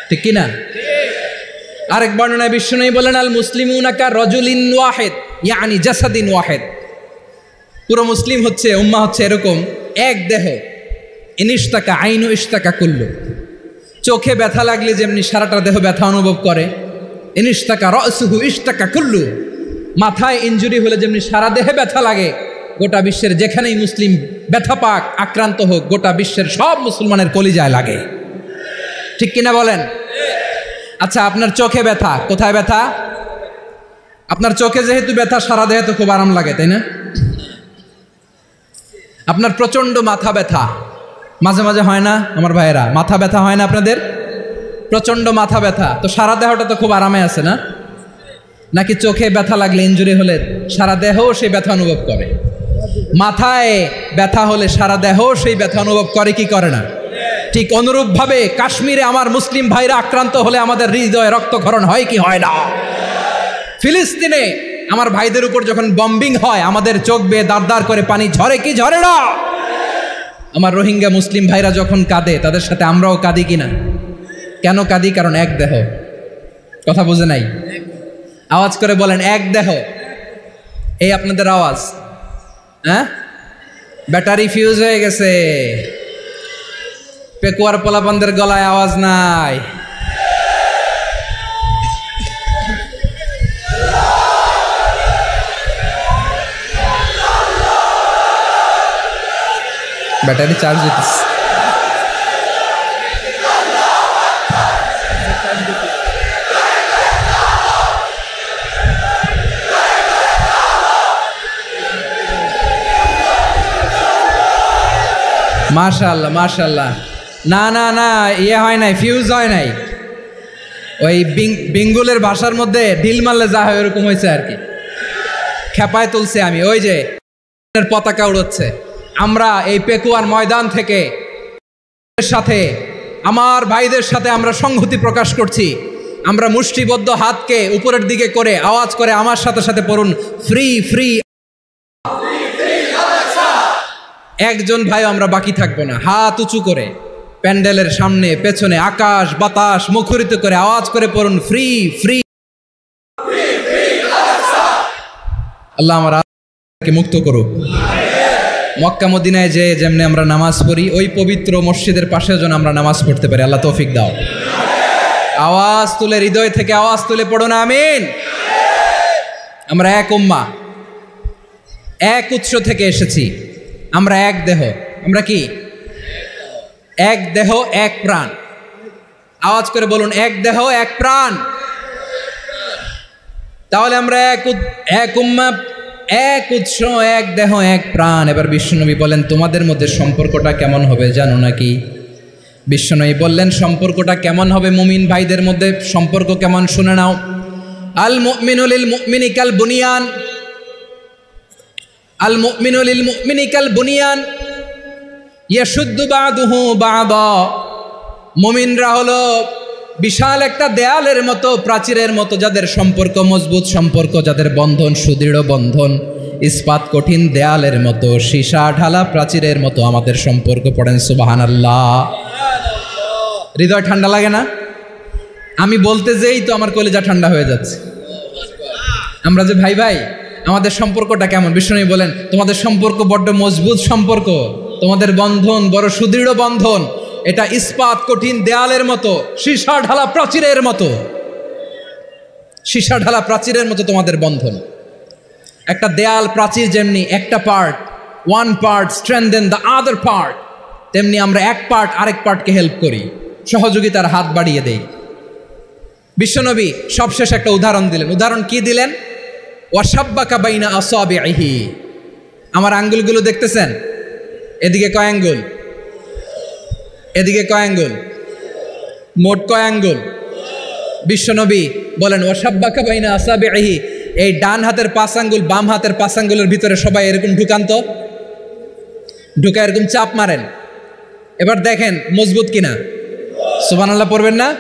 ঠিক কি না আরেক বর্ণনায় বিশ্বনবী বলেন আল মুসলিমুনা কা রাজুলিন ওয়াহিদ ইয়ানি জাসাদিন ওয়াহিদ পুরো মুসলিম হচ্ছে উম্মাহ হচ্ছে এরকম এক দেহ ইনিশতাকা আইনু ইশতাকা কুল্লু চোখে ব্যথা লাগলে যেমনি সারাটা দেহ ব্যথা অনুভব করে ইনিশতাকা রাসুহু ইশতাকা কুল্লু মাথায় ইনজুরি হলে যেমনি সারা দেহে ব্যথা লাগে গোটা বিশ্বের যেখানেই মুসলিম ব্যথা পাক আক্রান্ত হোক গোটা বিশ্বের সব মুসলমানের কলিজায় লাগে ঠিক কিনা বলেন আচ্ছা আপনার চোখে ব্যথা কোথায় ব্যথা আপনার চোখে যেহেতু ব্যথা সারা দেহে তো খুব আরাম লাগে তাই না আপনার প্রচন্ড মাথা ব্যথা মাঝে মাঝে হয় না আমার ভাইয়েরা মাথা ব্যথা হয় না আপনাদের প্রচন্ড মাথা ব্যথা তো সারা দেহটা তো খুব আরামে আছে না নাকি চোখে ব্যথা লাগলে ইনজুরি হলে সারা দেহ সেই ব্যথা অনুভব করে মাথায় ব্যথা হলে সারা দেহ সেই ব্যথা অনুভব করে কি করে না ঠিক অনুরূপভাবে কাশ্মীরে আমার মুসলিম ভাইরা আক্রান্ত হলে আমাদের হৃদয়ে রক্তক্ষরণ হয় কি হয় না ফিলিস্তিনে আমার ভাইদের উপর যখন বম্বিং হয় আমাদের চোখ বেয়ে দাঁড় করে পানি ঝরে কি ঝরে না আমার রোহিঙ্গা মুসলিম ভাইরা যখন কাঁদে তাদের সাথে আমরাও কাঁদি কিনা কেন কাঁদি কারণ এক দেহ কথা বুঝে নাই আওয়াজ করে বলেন এক দেহ এই আপনাদের আওয়াজ হ্যাঁ ব্যাটারি ফিউজ হয়ে গেছে পেকুয়ার পোলাপানদের গলায় আওয়াজ নাই ব্যাটারি চার্জ দিতেছে মাশাআল্লাহ মাশাআল্লাহ না না না ইয়ে হয় নাই ফিউজ হয় নাই ওই বেঙ্গলের ভাষার মধ্যে ঢিল মারলে যা হয় এরকম হয়েছে আর কি খেপায় তুলছে আমি ওই যে পতাকা উড়োচ্ছে আমরা এই পেকুয়ার ময়দান থেকে সাথে আমার ভাইদের সাথে আমরা সংহতি প্রকাশ করছি আমরা মুষ্টিবদ্ধ হাতকে উপরের দিকে করে আওয়াজ করে আমার সাথে সাথে পড়ুন ফ্রি ফ্রি একজন ভাই আমরা বাকি থাকবো না হাত উঁচু করে প্যান্ডেলের সামনে পেছনে আকাশ বাতাস মুখরিত করে আওয়াজ করে পড়ুন ফ্রি ফ্রি আল্লাহ আমাকে মুক্ত করুক মক্কা মদিনায় যে যেমনি আমরা নামাজ পড়ি ওই পবিত্র মসজিদের পাশে যেন আমরা নামাজ পড়তে পারি আল্লাহ তৌফিক দাও আওয়াজ তুলে হৃদয় থেকে আওয়াজ তুলে পড়ো না আমিন আমরা এক উম্মাহ এক উৎস থেকে এসেছি আমরা এক দেহ আমরা কি এক দেহ এক প্রাণ আওয়াজ করে বলুন এক দেহ এক প্রাণ তাহলে আমরা এক উম্মাহ এক উৎস এক দেহ এক প্রাণ এবার বিশ্বনবী বলেন তোমাদের মধ্যে সম্পর্কটা কেমন হবে জানো নাকি বিশ্বনবী বললেন সম্পর্কটা কেমন হবে মুমিন ভাইদের মধ্যে সম্পর্ক কেমন শুনে নাও আল মুমিনু লিল মুমিনি কাল বুনিয়ান আল মুমিনু লিল মুমিনি কাল বুনিয়ান ইয়াশুদ্দু বাদুহু বাদা। মুমিনরা হলো বিশাল একটা দেয়ালের মতো, প্রাচীরের মতো, যাদের সম্পর্ক মজবুত সম্পর্ক, যাদের বন্ধন সুদৃঢ় বন্ধন, ইস্পাত কঠিন দেয়ালের মতো, সীসা ঢালা প্রাচীরের মতো আমাদের সম্পর্ক। পড়েন সুবহানাল্লাহ। হৃদয় ঠান্ডা লাগে না? আমি বলতে যেই তো আমার কলিজা ঠান্ডা হয়ে যাচ্ছে। আমরা যে ভাই ভাই, আমাদের সম্পর্কটা কেমন? বিষ্ণু বলেন তোমাদের সম্পর্ক বড্ড মজবুত সম্পর্ক, তোমাদের বন্ধন বড় সুদৃঢ় বন্ধন, এটা ইস্পাত কঠিন দেয়ালের মতো, সীসা ঢালা প্রাচীরের মতো, সীসা ঢালা প্রাচীরের মতো তোমাদের বন্ধন। একটা দেয়াল প্রাচীর যেমনি একটা part, one part strengthen the other part, তেমনি আমরা এক পার্ট আরেক পার্টকে হেল্প করি, সহযোগিতার হাত বাড়িয়ে দেই। বিশ্বনবী সবশেষ একটা উদাহরণ দিলেন। উদাহরণ কি দিলেন? ওয়াশাব্বাকা বাইনা আসাবিহি। আমার আঙ্গুলগুলো দেখতেছেন? এদিকে কয় আঙ্গুল, এদিকে কয় আঙ্গুল, মোট কয় আঙ্গুল? বিশ্বনবী বলেন ওয়াশাব্বাকা বাইনা আসাবিহি, এই ডান হাতের 5 আঙ্গুল বাম হাতের 5 আঙ্গুলের ভিতরে সবাই এরকম ঢুকান তো, ঢুকা এরকম চাপ মারেন। এবার দেখেন মজবুত কিনা। সুবহানাল্লাহ পড়বেন না?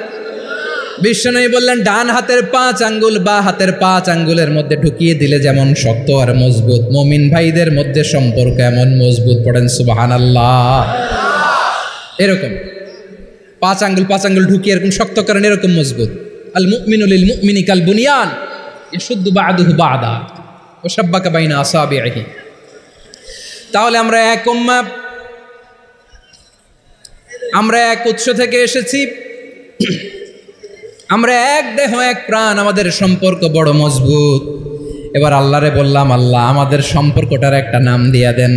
বিশ্বনবী বললেন ডান হাতের 5 আঙ্গুল বা হাতের 5 আঙ্গুলের মধ্যে ঢুকিয়ে দিলে যেমন শক্ত আর মজবুত, মুমিন ভাইদের মধ্যে সম্পর্ক এমন মজবুত। পড়েন সুবহানাল্লাহ। এরকম 5 আঙ্গুল ঢুকিয়ে এরকম শক্ত করেন, এরকম মজবুত। আল মুমিনু লিল মুমিনি কাল বুনিয়ান ইয়াশুদ্দু বাদুহু বাদা ওয়া শাব্বাকা বাইনা আসাবিহি। তাহলে আমরা এক উম্মাহ, আমরা এক উৎস থেকে এসেছি, আমরা এক দেহ এক প্রাণ, আমাদের সম্পর্ক বড় মজবুত। এবার আল্লাহরে বললাম, আল্লাহ আমাদের সম্পর্কটার একটা নাম দিয়া দেন।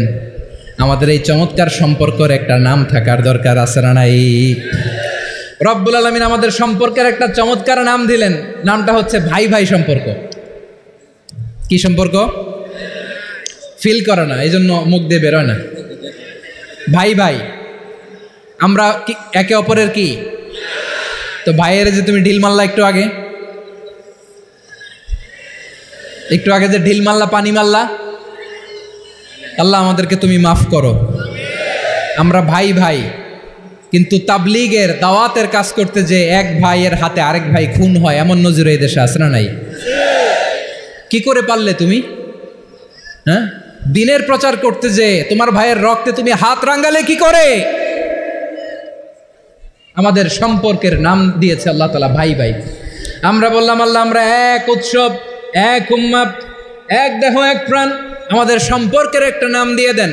আমাদের এই চমৎকার সম্পর্কের একটা নাম থাকার দরকার আছে না নাই? রব্বুল আলামিন আমাদের সম্পর্কের একটা চমৎকার নাম দিলেন। নামটা হচ্ছে ভাই ভাই সম্পর্ক। কি সম্পর্ক? ফিল করে না, এই জন্য মুখ দিয়ে বেরোয় না। ভাই ভাই, আমরা একে অপরের কি? তো ভাইয়ের যে তুমি ঢিল মারলা একটু আগে যে ঢিল মারলা, পানি মারলা, আল্লাহ আমাদেরকে তুমি মাফ করো। আমরা ভাই ভাই, কিন্তু তাবলীগের দাওয়াতের কাজ করতে যে এক ভাইয়ের হাতে আরেক ভাই খুন হয়, এমন নজির এই দেশে আছে না নাই? কি করে পারলে তুমি? হ্যাঁ, দিনের প্রচার করতে যে তোমার ভাইয়ের রক্তে তুমি হাত রাঙ্গালে কি করে? আমাদের সম্পর্কের নাম দিয়েছে আল্লাহ তাআলা ভাই ভাই। আমরা বললাম আল্লাহ আমরা এক উৎসব, এক উম্মাহ, এক দেহ এক প্রাণ, আমাদের সম্পর্কের একটা নাম দিয়ে দেন।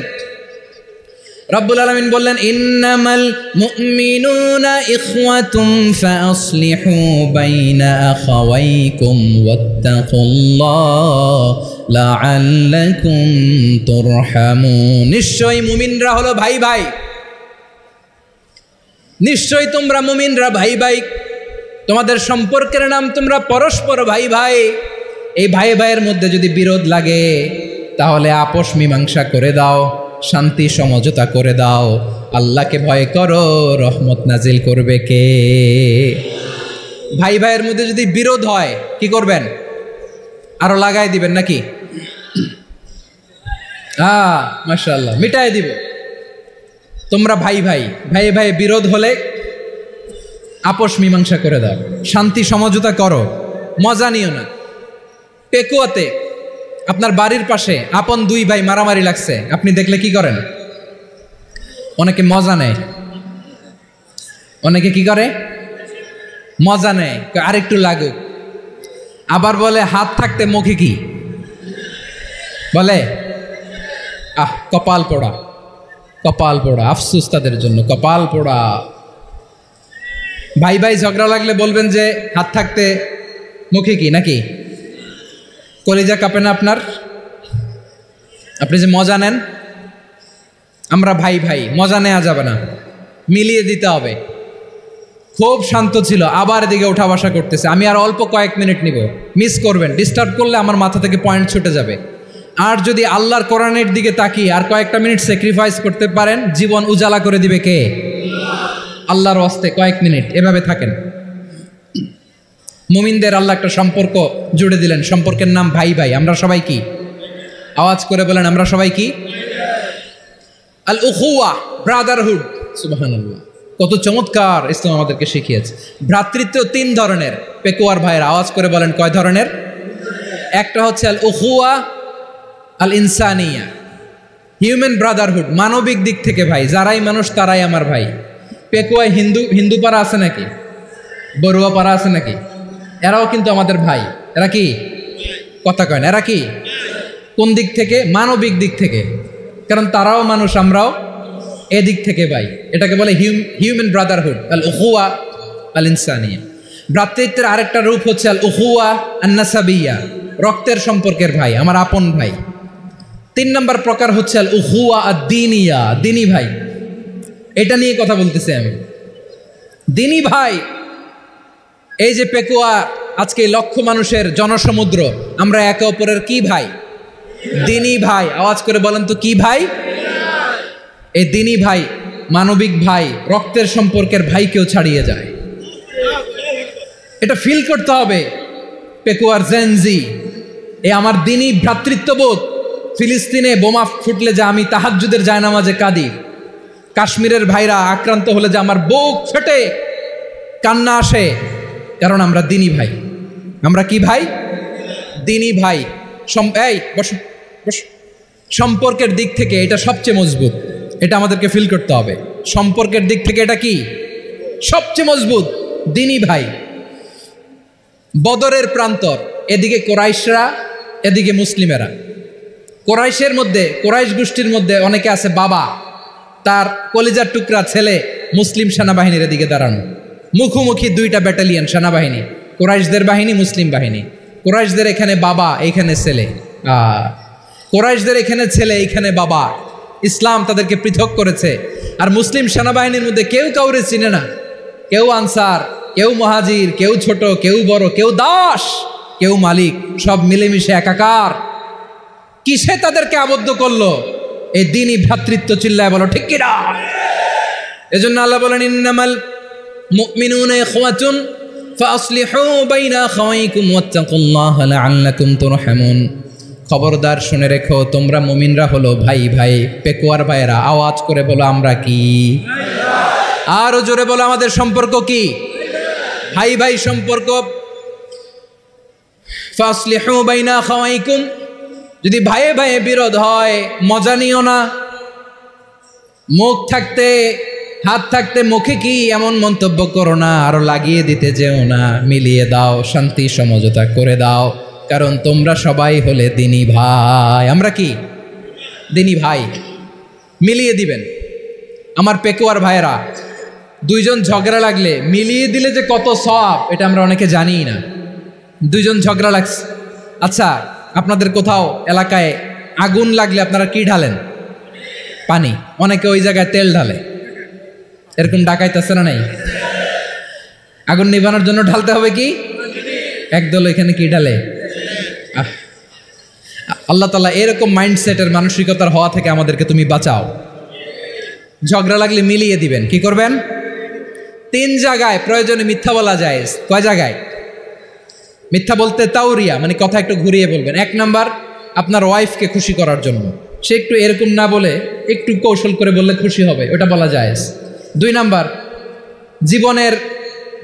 রব্বুল আলামিন বললেন ইন্নামাল মুমিনুনা ইখওয়াতুম ফাসলিহু বাইনা আখাওয়াইকুম ওয়াত্তাকুল্লাহ লাআল্লাকুম তুরহামুন। নিশ্চয়ই মুমিনরা হলো ভাই ভাই, নিশ্চয়ই তোমরা মুমিনরা ভাই ভাই, তোমাদের সম্পর্কের নাম তোমরা পরস্পর ভাই ভাই। এই ভাই ভাইয়ের মধ্যে যদি বিরোধ লাগে তাহলে আপোষ মীমাংসা করে দাও, শান্তি সমঝোতা করে দাও। আল্লাহকে ভয় করো, রহমত নাজিল করবে কে? ভাই ভাইয়ের মধ্যে যদি বিরোধ হয় কি করবেন? আরো লাগাই দিবেন নাকি? মাশাআল্লাহ, মিটাই দিব। তোমরা ভাই ভাই, ভাই ভাই বিরোধ হলে আপোষ মীমাংসা করে দাও, শান্তি সমঝোতা করো, মজা নিও না। পেকুয়াতে আপনার বাড়ির পাশে আপন 2 ভাই মারামারি লাগছে, আপনি দেখলে কি করেন? অনেকে মজা নেয়, অনেকে কি করে? মজা নেয়, আরেকটু লাগুক। আবার বলে হাত থাকতে মুখে কি বলে? কপাল পোড়া, কপাল পোড়া। আফসোস তাদের জন্য, কপাল পোড়া। ভাই ভাই ঝগড়া লাগলে বলবেন যে হাত থাকতে মুখে কি, নাকি? কলিজা কাঁপে না আপনার? আপনি যে মজা নেন। আমরা ভাই ভাই, মজা নেওয়া যাবে না, মিলিয়ে দিতে হবে। খুব শান্ত ছিল, আবার এদিকে ওঠা বসা করতেছে। আমি আর অল্প কয়েক মিনিট নিব, মিস করবেন। ডিস্টার্ব করলে আমার মাথা থেকে পয়েন্ট ছুটে যাবে। আর যদি আল্লাহর কোরআনের দিকে তাকিয়ে আর কয়েকটা মিনিট স্যাক্রিফাইস করতে পারেন, জীবন উজালা করে দিবে কে? আল্লাহর ওয়াস্তে কয়েক মিনিট এভাবে থাকেন। মুমিনদের আল্লাহ একটা সম্পর্ক জুড়ে দিলেন, সম্পর্কের নাম ভাই ভাই। আমরা সবাই কি? আওয়াজ করে বলেন আমরা সবাই কি? আল উখুয়া, ব্রাদারহুড। সুবহানাল্লাহ, কত চমৎকার ইসলাম আমাদেরকে শিখিয়েছে। ভ্রাতৃত্ব 3 ধরনের। পেকুয়ার ভাইয়ের আওয়াজ করে বলেন কয় ধরনের? একটা হচ্ছে আল উখুয়া আল ইনসানিয়া, হিউম্যান ব্রাদারহুড, মানবিক দিক থেকে ভাই, যারাই মানুষ তারাই আমার ভাই। পেকুয়ায় হিন্দু পাড়া আছে নাকি? বড়ুয়া পাড়া আছে নাকি? এরাও কিন্তু আমাদের ভাই। এরা কি? কথা কয় না, এরা কি? কোন দিক থেকে? মানবিক দিক থেকে, কারণ তারাও মানুষ, আমরাও এদিক থেকে ভাই। এটাকে বলে হিউম্যান ব্রাদারহুড, আল উখুয়া আল ইনসানিয়া। ভ্রাতৃত্বের আরেকটা রূপ হচ্ছে আল উখুয়া আন নাসাবিয়া, রক্তের সম্পর্কের ভাই, আমার আপন ভাই। 3 নম্বর প্রকার হচ্ছে আল উখুয়া আদ দ্বীনিয়া, দ্বীনি ভাই। এটা নিয়ে কথা বলতেছি আমি। দ্বীনি ভাই, এই যে পেকুয়া, আজকে লক্ষ মানুষের জনসমুদ্র, আমরা একে অপরের কি ভাই? দ্বীনি ভাই। আওয়াজ করে বলেন তো কি ভাই? এই দ্বীনি ভাই, মানবিক ভাই, রক্তের সম্পর্কের ভাইকেও ছাড়িয়ে যায়। এটা ফিল করতে হবে। পেকুয়ার জেনজি, এ আমার দ্বীনি ভ্রাতৃত্ববোধ। ফিলিস্তিনে বোমা ফুটলে যে আমি তাহাজ্জুদের জায়নামাজে কাঁদি, কাশ্মীরের ভাইরা আক্রান্ত হলে যে আমার বুক ফেটে কান্না আসে, কারণ আমরা দ্বীনি ভাই। আমরা কি ভাই? দ্বীনি ভাই। এই বসো বসো। সম্পর্কের দিক থেকে এটা সবচেয়ে মজবুত, এটা আমাদেরকে ফিল করতে হবে। সম্পর্কের দিক থেকে এটা কি? সবচেয়ে মজবুত, দ্বীনি ভাই। বদরের প্রান্তর, এদিকে কোরাইশরা, এদিকে মুসলিমেরা। কোরাইশের মধ্যে, কোরাইশ গোষ্ঠীর মধ্যে অনেকে আছে বাবা, তার কলিজার টুকরা ছেলে মুসলিম সেনাবাহিনীর এদিকে দাঁড়ানো, মুখোমুখি 2টা ব্যাটালিয়ন সেনাবাহিনী, কোরাইশদের বাহিনী, মুসলিম বাহিনী। কোরাইশদের এখানে বাবা, এইখানে ছেলে। কোরাইশদের এখানে ছেলে, এইখানে বাবা। ইসলাম তাদেরকে পৃথক করেছে। আর মুসলিম সেনাবাহিনীর মধ্যে কেউ কাউরে চিনে না, কেউ আনসার, কেউ মুহাজির, কেউ ছোট, কেউ বড়, কেউ দাস, কেউ মালিক, সব মিলেমিশে একাকার। কিসে তাদেরকে আবদ্ধ করলো? এই দ্বীনি ভ্রাতৃত্ব। চিল্লায় বলো ঠিক কিনা? এজন্য আল্লাহ বলেন ইন্নামাল মুমিনুনা ইখওয়াতুন ফাসলিহু বাইনা আখাওয়াইকুম ওয়াত্তাকুল্লাহা লাআল্লাকুম তুরহামুন। খবরদার শুনে রেখো, তোমরা মুমিনরা হলো ভাই ভাই। পেকুয়ার ভাইয়েরা আওয়াজ করে বলো আমরা কি? আরো জোরে বলো আমাদের সম্পর্ক কি? ভাই ভাই সম্পর্ক। ফাসলিহু বাইনা আখাওয়াইকুম, যদি ভাইয়ে ভাইয়ে বিরোধ হয় মজা নিও না। মুখ থাকতে, হাত থাকতে মুখে কি এমন মন্তব্য করো না, আরো লাগিয়ে দিতে যেও না। মিলিয়ে দাও, শান্তি সমঝোতা করে দাও, কারণ তোমরা সবাই হলে দ্বীনি ভাই। আমরা কি? দ্বীনি ভাই। মিলিয়ে দিবেন। আমার পেকুয়ার ভাইয়েরা, 2 জন ঝগড়া লাগলে মিলিয়ে দিলে যে কত সওয়াব, এটা আমরা অনেকে জানিই না। 2 জন ঝগড়া লাগছে, আচ্ছা আপনাদের কোথাও এলাকায় আগুন লাগলে আপনারা কি ঢালেন? পানি। অনেকে ওই জায়গায় তেল ঢালে। এরকম ডাকাইতেছে না নাই? আগুন নিভানোর জন্য ঢালতে হবে কি? একদল এখানে কি ঢালে? আল্লাহ তাআলা এরকম মাইন্ডসেটের, মানসিকতার হওয়া থেকে আমাদেরকে তুমি বাঁচাও। ঝগড়া লাগলে মিলিয়ে দিবেন। কি করবেন? 3 জায়গায় প্রয়োজনে মিথ্যা বলা যায়। কয় জায়গায় মিথ্যা বলতে? তাওরিয়া, মানে কথা একটু ঘুরিয়ে বলবেন। 1 নাম্বার, আপনার ওয়াইফকে খুশি করার জন্য, সে একটু এরকম না বলে একটু কৌশল করে বললে খুশি হবে, ওটা বলা যায়। 2 নাম্বার,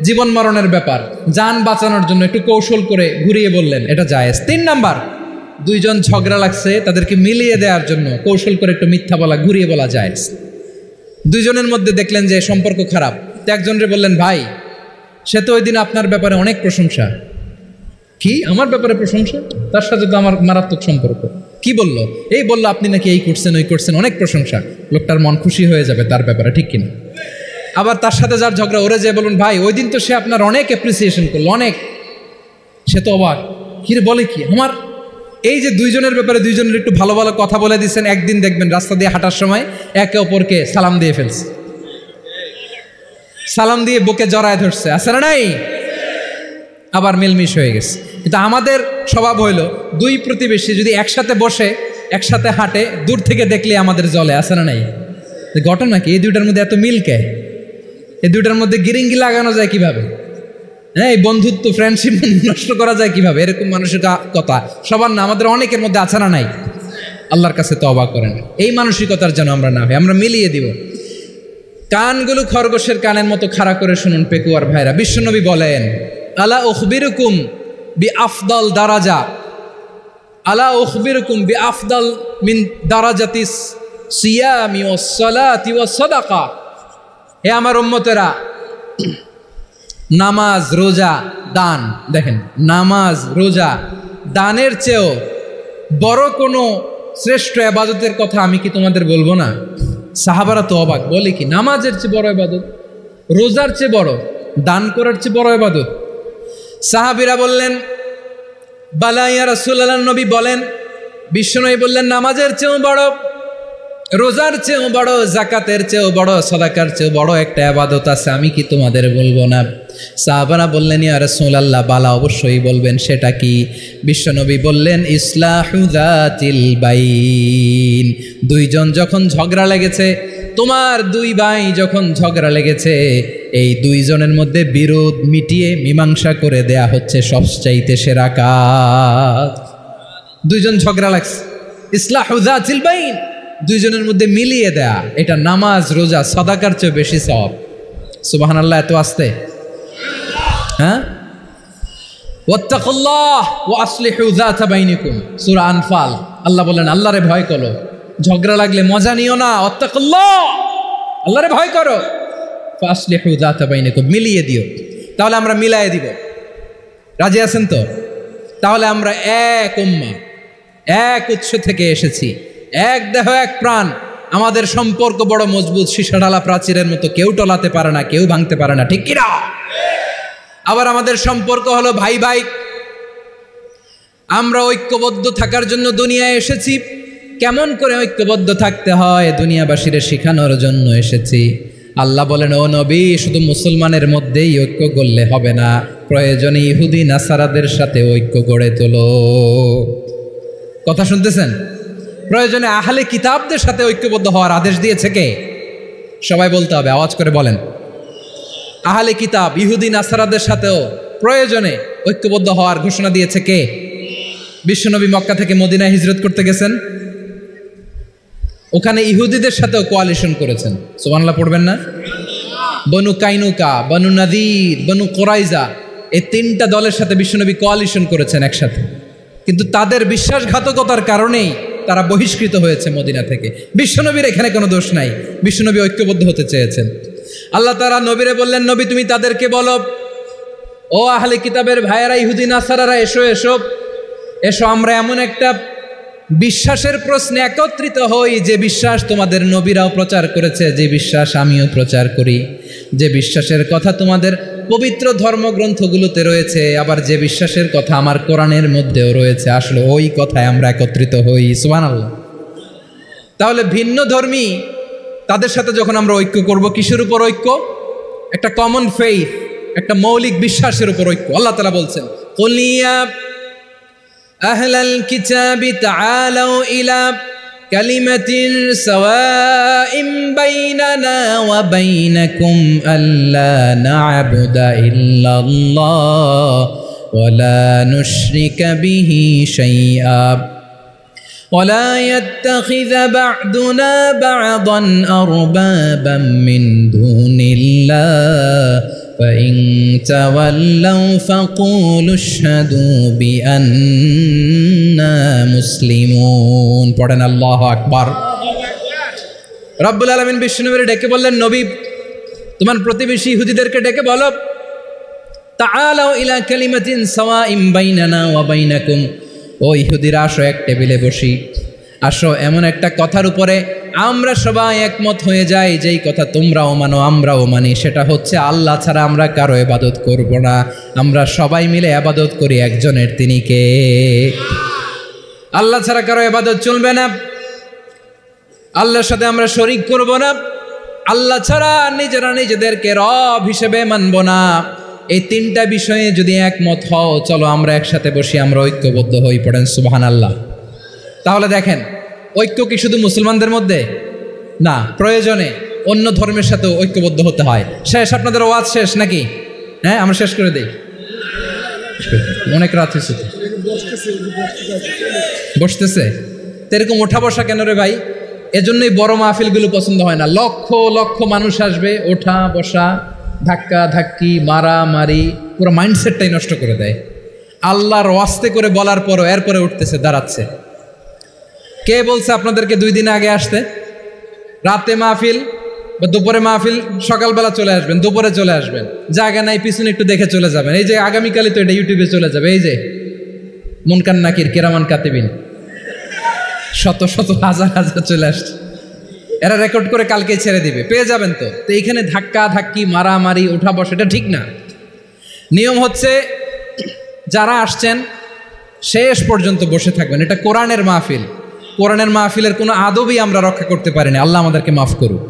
জীবন মরণের ব্যাপার, জান বাঁচানোর জন্য একটু কৌশল করে ঘুরিয়ে বললেন, এটা জায়েজ। 3 নাম্বার, 2 জন ঝগড়া লাগছে, তাদেরকে মিলিয়ে দেওয়ার জন্য কৌশল করে একটু মিথ্যা বলা, ঘুরিয়ে বলা জায়েজ। 2 জনের মধ্যে দেখলেন যে সম্পর্ক খারাপ, তো একজনরে বললেন ভাই, সে তো ওই দিন আপনার ব্যাপারে অনেক প্রশংসা। কি? আমার ব্যাপারে প্রশংসা? তার সাথে তো আমার মারাত্মক সম্পর্ক। কি বলল? এই বলল আপনি নাকি এই করছেন, ওই করছেন, অনেক প্রশংসা। লোকটার মন খুশি হয়ে যাবে তার ব্যাপারে, ঠিক কিনা? আবার তার সাথে যার ঝগড়া, ওরে যে বলুন ভাই ওই দিন তো সে আপনার অনেক অ্যাপ্রিসিয়েশন করলো, অনেক। সে তো অবাক, কিরে বলে কি? আমার এই যে 2 জনের ব্যাপারে 2 জনের একটু ভালো ভালো কথা বলে দিচ্ছেন, একদিন দেখবেন রাস্তা দিয়ে হাঁটার সময় একে অপরকে সালাম দিয়ে ফেলছে, সালাম দিয়ে বুকে জড়ায় ধরছে, আছে না নাই? আবার মিলমিশ হয়ে গেছে। কিন্তু আমাদের স্বভাব হইল 2 প্রতিবেশী যদি একসাথে বসে একসাথে হাঁটে, দূর থেকে দেখলে আমাদের জলে, আছে না নাই? ঘটনা কি? এই 2টার মধ্যে এত মিল কে? এই 2টার মধ্যে গিরিঙ্গি লাগানো যায় কিভাবে? হ্যাঁ, এই বন্ধুত্ব, ফ্রেন্ডশিপ নষ্ট করা যায় কিভাবে? এরকম মানুষের কথা সবার না, আমাদের অনেকের মধ্যে আছে না নাই? আল্লাহর কাছে তওবা করেন। এই মানসিকতার যেন আমরা না হই, আমরা মিলিয়ে দিব। কানগুলো খরগোশের কানের মতো খাড়া করে শুনুন পেকুয়ার ভাইরা। বিশ্বনবী বলেন, আলা উখবিরুকুম বি আফদাল দারাজা, আলা উখবিরুকুম বি আফদাল মিন দারাজাতিস সিয়ামি ওয়াস সালাতি ওয়াস সাদাকা। হে আমার উম্মতেরা, নামাজ, রোজা, দান, দেখেন নামাজ, রোজা, দানের চেয়েও বড় কোনো শ্রেষ্ঠ ইবাদতের কথা আমি কি তোমাদের বলবো না? সাহাবারা তো অবাক, বলে কি নামাজের চেয়ে বড় ইবাদত, রোজার চেয়ে বড়, দান করার চেয়ে বড় ইবাদত? সাহাবীরা বললেন, বালা ইয়া রাসূলুল্লাহ, নবী বলেন, বিশ্বনবী বললেন, নামাজের চেয়েও বড়, রোজার চেয়েও বড়, জাকাতের চেয়েও বড়, সাদাকার চেয়েও বড় একটা ইবাদত আছে, আমি কি তোমাদের বলবো না? সাহাবারা বললেন, ইয়া রাসূলুল্লাহ, বালা অবশ্যই বলবেন, সেটা কি? বিশ্বনবী বললেন, ইসলাহু যাতিল বাইন। দুইজন যখন ঝগড়া লেগেছে, তোমার দুই ভাই যখন ঝগড়া লেগেছে, এই দুইজনের মধ্যে বিরোধ মিটিয়ে মীমাংসা করে দেয়া হচ্ছে সবচাইতে সেরা কাজ। দুইজন ঝগড়া লাগছে, ইসলাহু যাতিল বাইন, দুইজনের মধ্যে মিলিয়ে দেয়া, এটা নামাজ, রোজা, সাদাকার চেয়ে বেশি সওয়াব। সুবহানাল্লাহ, এত আসতে, হ্যাঁ? ওয়াত্তাকুল্লাহ ওয়া আসলিহু যাতা বাইনিকুম, সূরা আনফাল। আল্লাহ বলেন, আল্লাহরে ভয় করো, ঝগড়া লাগলে মজা নিও না, ওয়াত্তাকুল্লাহ, আল্লাহরে ভয় করো, ফাসলিহু যাতা বাইনিকুম, মিলিয়ে দিও। তাহলে আমরা মিলায়ে দিব, রাজি আছেন তো? তাহলে আমরা এক উম্মাহ, এক উৎস থেকে এসেছি, এক দেহ এক প্রাণ, আমাদের সম্পর্ক বড় মজবুত, সীসাঢালা প্রাচীরের মতো, কেউ টলাতে পারে না, কেউ ভাঙতে পারে না, ঠিক কিনা? আবার আমাদের সম্পর্ক হলো ভাই ভাই, আমরা ঐক্যবদ্ধ থাকার জন্য দুনিয়ায় এসেছি। কেমন করে ঐক্যবদ্ধ থাকতে হয় দুনিয়াবাসীরে শেখানোর জন্য এসেছি। আল্লাহ বলেন, ও নবী, শুধু মুসলমানের মধ্যেই ঐক্য করলে হবে না, প্রয়োজনে ইহুদি নাসারাদের সাথে ঐক্য গড়ে তোলো। কথা শুনতেছেন? প্রয়োজনে আহলে কিতাবদের সাথে ঐক্যবদ্ধ হওয়ার আদেশ দিয়েছে কে? সবাই বলতে হবে, আওয়াজ করে বলেন। আহলে কিতাব, ইহুদি নাসারাদের সাথেও প্রয়োজনে ঐক্যবদ্ধ হওয়ার ঘোষণা দিয়েছে কে? বিশ্বনবী মক্কা থেকে মদিনায় হিজরত করতে গেছেন, ওখানে ইহুদিদের সাথেও কোয়ালিশন করেছেন। সুবহানাল্লাহ পড়বেন না? বনু কাইনুকা, বনু নাদির, বনু কোরাইজা, এই তিনটা দলের সাথে বিশ্বনবী কোয়ালিশন করেছেন একসাথে, কিন্তু তাদের বিশ্বাসঘাতকতার কারণেই তারা বহিষ্কৃত হয়েছে মদিনা থেকে। বিশ্বনবীর এখানে কোনো দোষ নাই, বিশ্বনবী ঐক্যবদ্ধ হতে চেয়েছেন। আল্লাহ তাআলা নবীরে বললেন, নবী তুমি তাদেরকে বলো, ও আহলে কিতাবের ভাইয়েরা, ইহুদি নাসারারা, এসো এসো এসো, আমরা এমন একটা বিশ্বাসের প্রশ্নে একত্রিত হই, যে বিশ্বাস তোমাদের নবীরাও প্রচার করেছে, যে বিশ্বাস আমিও প্রচার করি, যে বিশ্বাসের কথা তোমাদের পবিত্র ধর্মগ্রন্থগুলোতে রয়েছে, আবার যে বিশ্বাসের কথা আমার কোরআনের মধ্যেও রয়েছে, আসলে ওই কথায় আমরা একত্রিত হই। সুবহানাল্লাহ। তাহলে ভিন্ন ধর্মী তাদের সাথে যখন আমরা ঐক্য করব, কিসের উপর ঐক্য? একটা কমন ফেইথ, একটা মৌলিক বিশ্বাসের উপর ঐক্য। আল্লাহ তাআলা বলছেন, কুল ইয়া আহলাল কিতাবি তাআলাউ ইলা কালিমাতিন সাওয়াইন বাইনানা ওয়া বাইনাকুম আল্লা না'বুদা ইল্লাল্লাহ ওয়া লা নুশরিকা বিহি শাইআ ولا يتخذ بعضنا بعضا أربابا من دون الله فإن تولوا فقولوا اشهدوا بأننا مسلمون। পড়েন আল্লাহু আকবার। রব্বুল আলামিন বিশ্বনবীকে ডেকে বললেন, নবী তোমার প্রতিবেশী ইহুদিদেরকে ডেকে বলো, তাআলাউ ইলা কালিমাতিন সাওয়াইন বাইনানা ওয়া বাইনাকুম, ও ইহুদিরা, আসো এক টেবিলে বসি, আসো এমন একটা কথার উপরে আমরা সবাই একমত হয়ে যাই, যেই কথা তোমরাও মানো আমরাও মানি, সেটা হচ্ছে আল্লাহ ছাড়া আমরা কারো ইবাদত করব না, আমরা সবাই মিলে ইবাদত করি একজনের, তিনি কে? আল্লাহ ছাড়া কারো ইবাদত চলবে না, আল্লাহর সাথে আমরা শরীক করব না, আল্লাহ ছাড়া নিজেরা নিজেদেরকে রব হিসেবে মানব না। এই তিনটা বিষয়ে যদি একমত হও, চলো আমরা একসাথে বসি, আমরা ঐক্যবদ্ধ হই। পড়েন সুবহানাল্লাহ। তাহলে দেখেন, ঐক্য কি শুধু মুসলমানদের মধ্যে না, প্রয়োজনে অন্য ধর্মের সাথে ঐক্যবদ্ধ হতে হয়। শেষ, আপনাদের ওয়াজ শেষ নাকি? হ্যাঁ, আমরা শেষ করে দেই, অনেক রাত হয়েছে। বসতেছে, এরকম ওঠা বসা কেন রে ভাই? এজন্যই বড় মাহফিলগুলো পছন্দ হয় না। লক্ষ লক্ষ মানুষ আসবে, ওঠা বসা, ধাক্কা ধাক্কি, মারামারি, পুরো মাইন্ডসেটটাই নষ্ট করে দেয়। আল্লাহর ওয়াস্তে করে বলার পরও এরপরে উঠতেছে, দাঁড়াচ্ছে। কে বলছে আপনাদেরকে 2 দিন আগে আসতে? রাতে মাহফিল বা দুপুরে মাহফিল, সকালবেলা চলে আসবেন, দুপুরে চলে আসবেন, জায়গা নাই পিছনে একটু দেখে চলে যাবেন। এই যে আগামীকালই তো এটা ইউটিউবে চলে যাবে। এই যে মুনকার নাকির কিরামান কাতিবিন, শত শত হাজার হাজার চলে আসছে, এরা রেকর্ড করে কালকে ছেড়ে দিবে, পেয়ে যাবেন। তো এইখানে ধাক্কা ধাক্কি, মারামারি, ওঠা বসা, এটা ঠিক না। নিয়ম হচ্ছে যারা আসছেন শেষ পর্যন্ত বসে থাকবেন। এটা কোরআনের মাহফিল। কোরআনের মাহফিলের কোনো আদবই আমরা রক্ষা করতে পারিনি। আল্লাহ আমাদেরকে মাফ করুক,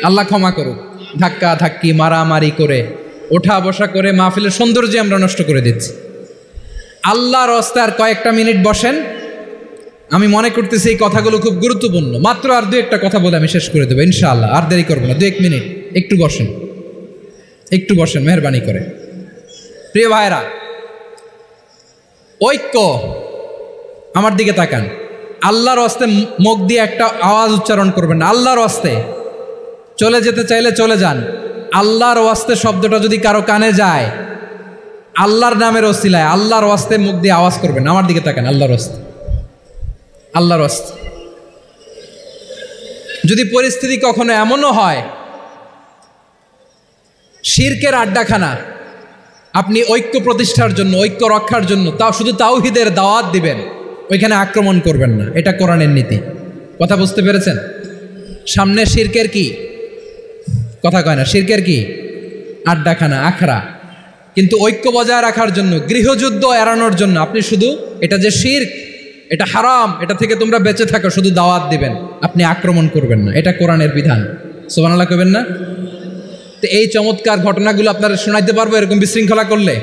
আল্লাহ ক্ষমা করুক। ধাক্কা ধাক্কি, মারামারি করে, ওঠা বসা করে মাহফিলের সৌন্দর্য আমরা নষ্ট করে দিচ্ছি। আল্লাহর রাস্তায় কয়েকটা মিনিট বসেন। আমি মনে করতেছি এই কথাগুলো খুব গুরুত্বপূর্ণ। মাত্র আর 2-1টা কথা বলে আমি শেষ করে দেবো ইনশাআল্লাহ। আর দেরি করবো না, 2-1 মিনিট একটু বসেন, একটু বসেন মেহরবানি করে। প্রিয় ভাইরা, ঐক্য, আমার দিকে তাকান। আল্লাহর ওয়াস্তে মুখ দিয়ে একটা আওয়াজ উচ্চারণ করবেন না। আল্লাহর ওয়াস্তে চলে যেতে চাইলে চলে যান। আল্লাহর ওয়াস্তে শব্দটা যদি কারো কানে যায়, আল্লাহর নামের ওসিলায় আল্লাহর ওয়াস্তে মুখ দিয়ে আওয়াজ করবেন। আমার দিকে তাকান। আল্লাহর ওয়াস্তে, আল্লাহর ওয়াস্তে। যদি পরিস্থিতি কখনো এমনও হয় শিরকের আড্ডাখানা, আপনি ঐক্য প্রতিষ্ঠার জন্য, ঐক্য রক্ষার জন্য তাও শুধু তাওহীদের দাওয়াত দিবেন, ওইখানে আক্রমণ করবেন না। এটা কোরআনের নীতি। কথা বুঝতে পেরেছেন? সামনে শিরকের কি কথা কয় না, শিরকের কি আড্ডাখানা, আখড়া। কিন্তু ঐক্য বজায় রাখার জন্য, গৃহযুদ্ধ এড়ানোর জন্য আপনি শুধু এটা যে শিরক, এটা হারাম, এটা থেকে তোমরা বেঁচে থাকো, শুধু দাওয়াত দিবেন, আপনি আক্রমণ করবেন না। এটা কোরআনের বিধান। সুবহানাল্লাহ কইবেন না? তো এই চমৎকার ঘটনাগুলো আপনারা শোনাইতে পারবো এরকম বিশৃঙ্খলা করলে।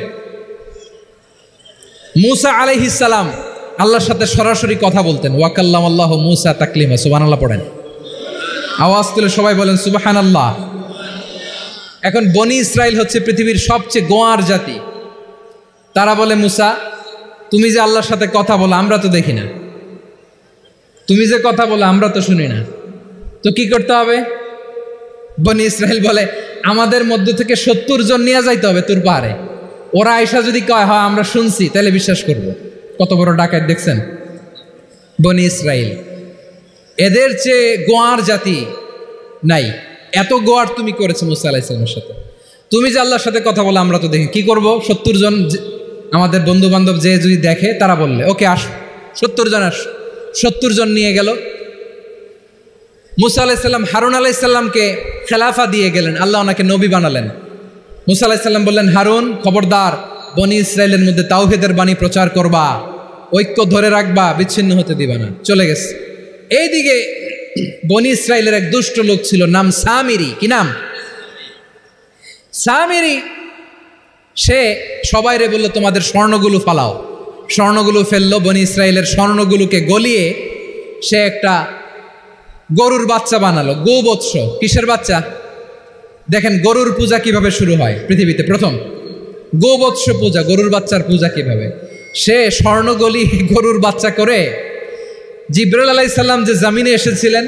মূসা আলাইহিস সালাম আল্লাহর সাথে সরাসরি কথা বলতেন। ওয়াকাল্লামাল্লাহু মূসা তাকলিমা। সুবহানাল্লাহ পড়েন, আওয়াজ তুলে সবাই বলেন সুবহানাল্লাহ। এখন বনি ইসরাইল হচ্ছে পৃথিবীর সবচেয়ে গোয়ার জাতি। তারা বলে, মূসা তুমি যে আল্লাহর সাথে কথা বলো আমরা তো দেখি না, তুমি যে কথা বলো আমরা তো শুনি না, তো কি করতে হবে? বনি ইসরাইল বলে, আমাদের মধ্য থেকে 70 জন নিয়ে যাইতে হবে তোর পাহাড়ে। ওরা আয়সা যদি কয় হয় আমরা শুনছি, তাহলে বিশ্বাস করব। কত বড় ডাকাত দেখছেন বনি ইসরাইল। এদের চেয়ে গোয়ার জাতি নাই। এত গোয়ার তুমি করেছো মুসা আলাইহিস সালামের সাথে। তুমি যে আল্লাহর সাথে কথা বলো আমরা তো দেখি, কি করব? 70 জন আমাদের বন্ধু বান্ধব যে যদি দেখে, তারা বললে ওকে আস, 70 জন আস। 70 জন নিয়ে গেল। মুসা আলাইহিস সালাম হারুন আলাইহিস সালামকে খেলাফা দিয়ে গেলেন, আল্লাহ ওনাকে নবী বানালেন। মুসা আলাইহিস সালাম বললেন, হারুন খবরদার, বনি ইসরাইলের মধ্যে তাওহীদের বাণী প্রচার করবা, ঐক্য ধরে রাখবা, বিচ্ছিন্ন হতে দিবা না। চলে গেছে। এইদিকে বনি ইসরাইলের এক দুষ্ট লোক ছিল, নাম সামিরি। কি নাম? সামিরি। সে সবাইরে বলল, তোমাদের স্বর্ণগুলো ফালাও। স্বর্ণগুলো ফেললো। বনি ইসরাইলের স্বর্ণগুলোকে গলিয়ে সে একটা গরুর বাচ্চা বানালো। গোবৎস। কিসের বাচ্চা? দেখেন গরুর পূজা কিভাবে শুরু হয় পৃথিবীতে প্রথম। গোবৎস পূজা, গরুর বাচ্চার পূজা কিভাবে। সে স্বর্ণ গলি গরুর বাচ্চা করে, জিবরাইল আলাইহিস সালাম যে জামিনে এসেছিলেন,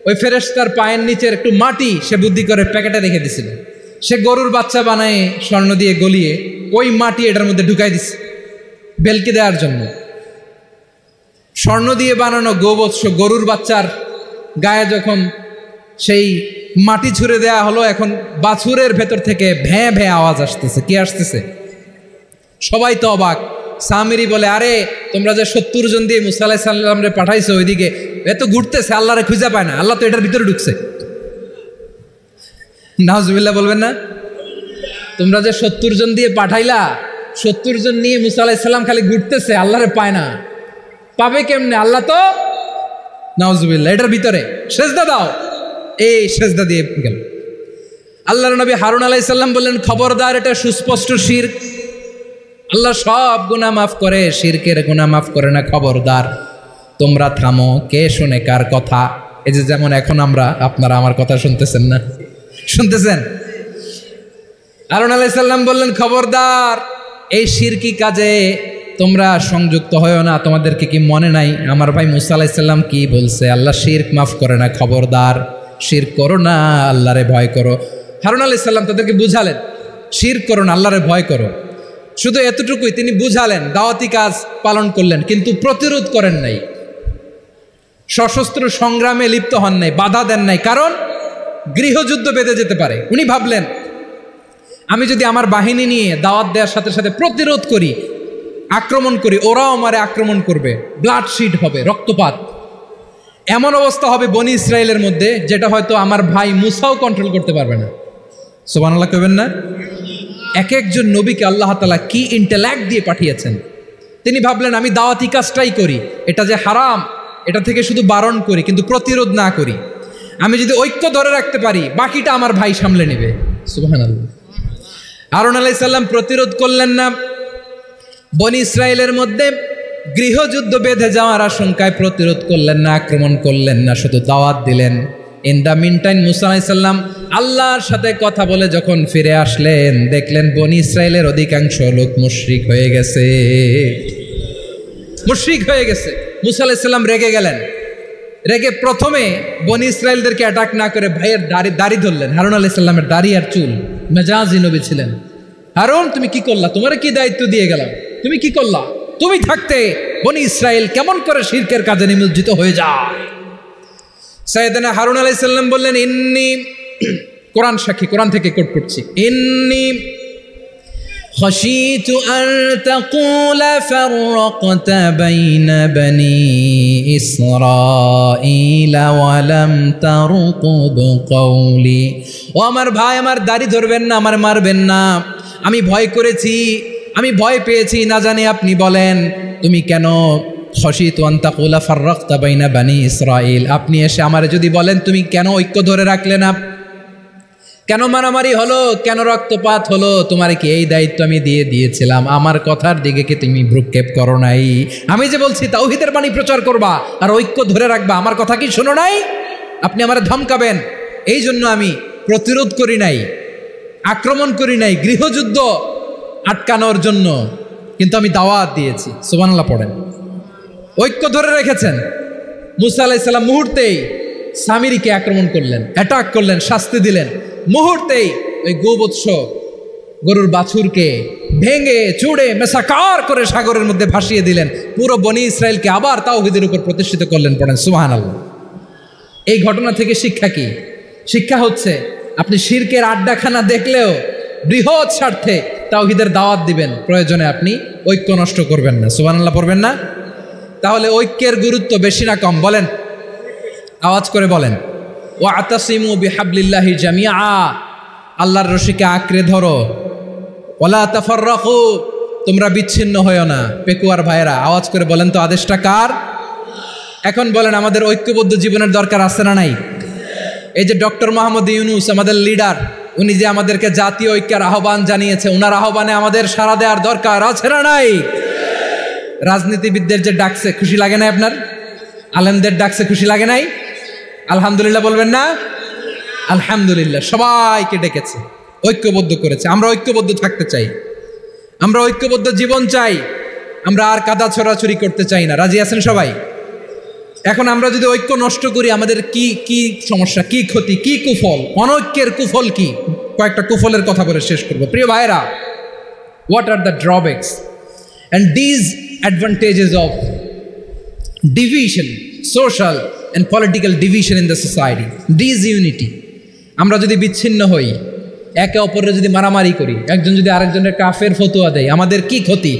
ওই ফেরেশতার পায়ের নিচের একটু মাটি সে বুদ্ধি করে প্যাকেটে রেখে দিছিল। সে গরুর বাচ্চা বানায় স্বর্ণ দিয়ে গলিয়ে ওই মাটি এটার মধ্যে ঢুকাই দিছে বেলকে দেওয়ার জন্য। স্বর্ণ দিয়ে বানানো গোবৎস গরুর বাচ্চার গায়ে যখন সেই মাটি ছুঁড়ে দেয়া হলো, এখন বাছুরের ভেতর থেকে ভ্যাঁ ভ্যাঁ আওয়াজ আসতেছে। কি আসতেছে? সবাই তো অবাক। সামিরি বলে, আরে তোমরা যে 70 জন দিয়ে মুসা আলাইহিস সালামরে পাঠাইছো, ওইদিকে এত ঘুরতেছে, আল্লাহরে খুঁজে পায় না, আল্লাহ তো এটার ভিতরে ঢুকছে। নাউজুবিল্লাহ বলবেন না? তোমরা যে 70 জন দিয়ে পাঠাইলা, 70 জন নিয়ে মুসা আলাইহিস সালাম খালি ঘুরতেছে, আল্লাহরে পায় না। পাবে কেমনে? আল্লাহ তো, নাউজুবিল্লাহ, এটার ভিতরে সেজদা দাও। এই সেজদা দিয়ে গেল। আল্লাহর নবী হারুন আলাইহিস সালাম বললেন, খবরদার, এটা সুস্পষ্ট শিরক। আল্লাহ সব গুনাহ মাফ করে, শিরকের গুনাহ মাফ করে না। খবরদার, তোমরা থামো। কে শোনে কার কথা? এই যে যেমন এখন আপনারা আমার কথা শুনতেছেন না? শুনতেছেন? হারুন আলাইহিস সালাম বললেন, খবরদার, এই শিরকি কাজে তোমরা সংযুক্ত হয়েও না, তোমাদেরকে কি মনে নাই আমার ভাই মুসা আলাইহিস সালাম কি বলছে? আল্লাহ শিরক মাফ করে না, খবরদার শিরক করো না, আল্লাহরে ভয় করো। হারুন আলাইহিস সালাম তাদেরকে বুঝালেন শিরক করো না, আল্লাহরে ভয় করো। শুধু এতটুকুই তিনি বুঝালেন, দাওয়াতি কাজ পালন করলেন, কিন্তু প্রতিরোধ করেন নাই, সশস্ত্র সংগ্রামে লিপ্ত হন নাই, বাধা দেন নাই, কারণ গৃহযুদ্ধ বেঁধে যেতে পারে। উনি ভাবলেন আমি যদি আমার বাহিনী নিয়ে দাওয়াত দেওয়ার সাথে সাথে প্রতিরোধ করি, আক্রমণ করি, ওরাও আমারে আক্রমণ করবে, ব্লাডশিড হবে, রক্তপাত, এমন অবস্থা হবে বনি ইসরায়েলের মধ্যে যেটা হয়তো আমার ভাই মুসাও কন্ট্রোল করতে পারবে না। সুবহানাল্লাহ কইবেন না? এক একজন নবীকে আল্লাহ তাআলা কি ইন্টেলেক্ট দিয়ে পাঠিয়েছেন। তিনি ভাবলেন আমি দাওয়াতি কাজটাই করি, এটা যে হারাম এটা থেকে শুধু বারণ করি, কিন্তু প্রতিরোধ না করি। আমি যদি ঐক্য ধরে রাখতে পারি, বাকিটা আমার ভাই সামলে নেবে। সুবহানাল্লাহ। হারুন আলাইহিস সালাম প্রতিরোধ করলেন না, বনি ইসরায়েলের মধ্যে গৃহযুদ্ধ বেঁধে যাওয়ার আশঙ্কায় প্রতিরোধ করলেন না, আক্রমণ করলেন না, শুধু দাওয়াত দিলেন। ইন দ্য মিন টাইম মুসা আলাইহিস সালাম আল্লাহর সাথে কথা বলে যখন ফিরে আসলেন, দেখলেন বনি ইসরায়েলের অধিকাংশ লোক মুশরিক হয়ে গেছে, মুশরিক হয়ে গেছে। মুসা আলাইহিস সালাম রেগে গেলেন, রেগে প্রথমে বনি ইসরায়েলদেরকে অ্যাটাক না করে ভাইয়ের দাড়ি ধরলেন। হারুন আলাইহিস সালামের দাড়ি আর চুল, মেজাজি নবী ছিলেন। হারুন তুমি কি করলা? তোমার কি দায়িত্ব দিয়ে গেলাম, তুমি কি করলা? তুমি থাকতে বনি ইসরায়েল কেমন করে শিরকের কাজে নিমজ্জিত হয়ে যায়? সাইয়েদনা হারুন আলাইহিস সালাম বললেন ইন্নী, কোরআন সাক্ষী, কোরআন থেকে কোট করছি, ইন্নী খাশিতু আন তাকুলা ফাররাকতা বাইনা বনি ইসরাঈলা ওয়া লাম তারকুব কওলি। ও আমার ভাই, আমার দাড়ি ধরবেন না, আমার মারবেন না। আমি ভয় করেছি, আমি ভয় পেয়েছি, না জানি আপনি বলেন তুমি কেন খাশিতু আন তাকুলা ফাররাকতা বাইনা বনি ইসরাঈল, আপনি এসে আমারে যদি বলেন তুমি কেন ঐক্য ধরে রাখলে না, কেন মারামারি হলো, কেন রক্তপাত হলো, তোমার কি এই দায়িত্ব আমি দিয়ে দিয়েছিলাম? আমার কথার দিকে কি তুমি ভ্রুক্ষেপ করো নাই? আমি যে বলছি তাওহীদের বাণী প্রচার করবা আর ঐক্য ধরে রাখবা, আমার কথা কি শোনো নাই? আপনি আমারে ধমকাবেন, এই জন্য আমি প্রতিরোধ করি নাই, আক্রমণ করি নাই, গৃহযুদ্ধ আটকানোর জন্য, কিন্তু আমি দাওয়াত দিয়েছি। সুবহানাল্লাহ পড়েন। ঐক্য ধরে রেখেছেন। মুসা আলাইহিস সালাম মুহূর্তেই সামিরীকে আক্রমণ করলেন, অ্যাটাক করলেন, শাস্তি দিলেন। মুহূর্তেই ওই গোবৎস গরুর বাছুরকে ভেঙে চুড়ে মেসাকার করে সাগরের মধ্যে ভাসিয়ে দিলেন। পুরো বনি ইসরায়েলকে আবার তাওহীদের উপর প্রতিষ্ঠিত করলেন। পড়েন সুবহানাল্লাহ। এই ঘটনা থেকে শিক্ষা কি? শিক্ষা হচ্ছে আপনি শিরকের আড্ডাখানা দেখলেও বৃহৎ স্বার্থে তাওহীদের দাওয়াত দিবেন, প্রয়োজনে আপনি ঐক্য নষ্ট করবেন না। সুবহানাল্লাহ পড়বেন না? তাহলে ঐক্যের গুরুত্ব বেশি না কম? বলেন, আওয়াজ করে বলেন। ওয়াতাসিমু বিহাবলিল্লাহি জামিআ, আল্লাহর রশিকে আঁকড়ে ধরো। ওয়ালা তাফাররাকু, তোমরা বিচ্ছিন্ন হয়ো না। পেকুয়ার ভাইরা আওয়াজ করে বলেন তো, আদেশটা কার? এখন বলেন আমাদের ঐক্যবদ্ধ জীবনের দরকার আছে না নাই? এই যে ডক্টর মোহাম্মদ ইউনূস আমাদের লিডার, উনি যে আমাদেরকে জাতীয় ঐক্যের আহ্বান জানিয়েছে, ওনার আহ্বানে আমাদের সাড়া দেওয়ার দরকার আছে না নাই? রাজনীতিবিদদের যে ডাকছে, খুশি লাগে নাই আপনার? আলেমদের ডাকছে, খুশি লাগে নাই? আলহামদুলিল্লাহ বলবেন না? আলহামদুলিল্লাহ, সবাইকে ডেকেছে, ঐক্যবদ্ধ করেছে। আমরা ঐক্যবদ্ধ থাকতে চাই, আমরা ঐক্যবদ্ধ জীবন চাই, আমরা আর কাদা ছড়াছড়ি করতে চাই না। রাজি আছেন সবাই? এখন আমরা যদি ঐক্য নষ্ট করি, আমাদের কি কি সমস্যা, কি ক্ষতি, কি কুফল? অনৈক্যের কুফল কি? কয়েকটা কুফলের কথা বলে শেষ করবো। প্রিয় ভাইরা, what are the drawbacks and these advantages of division, social and political division in the society, disunity? আমরা যদি বিচ্ছিন্ন হই, একে অপরের যদি মারামারি করি, একজন যদি আরেকজনের কাফের ফতোয়া দেয়, আমাদের কি ক্ষতি?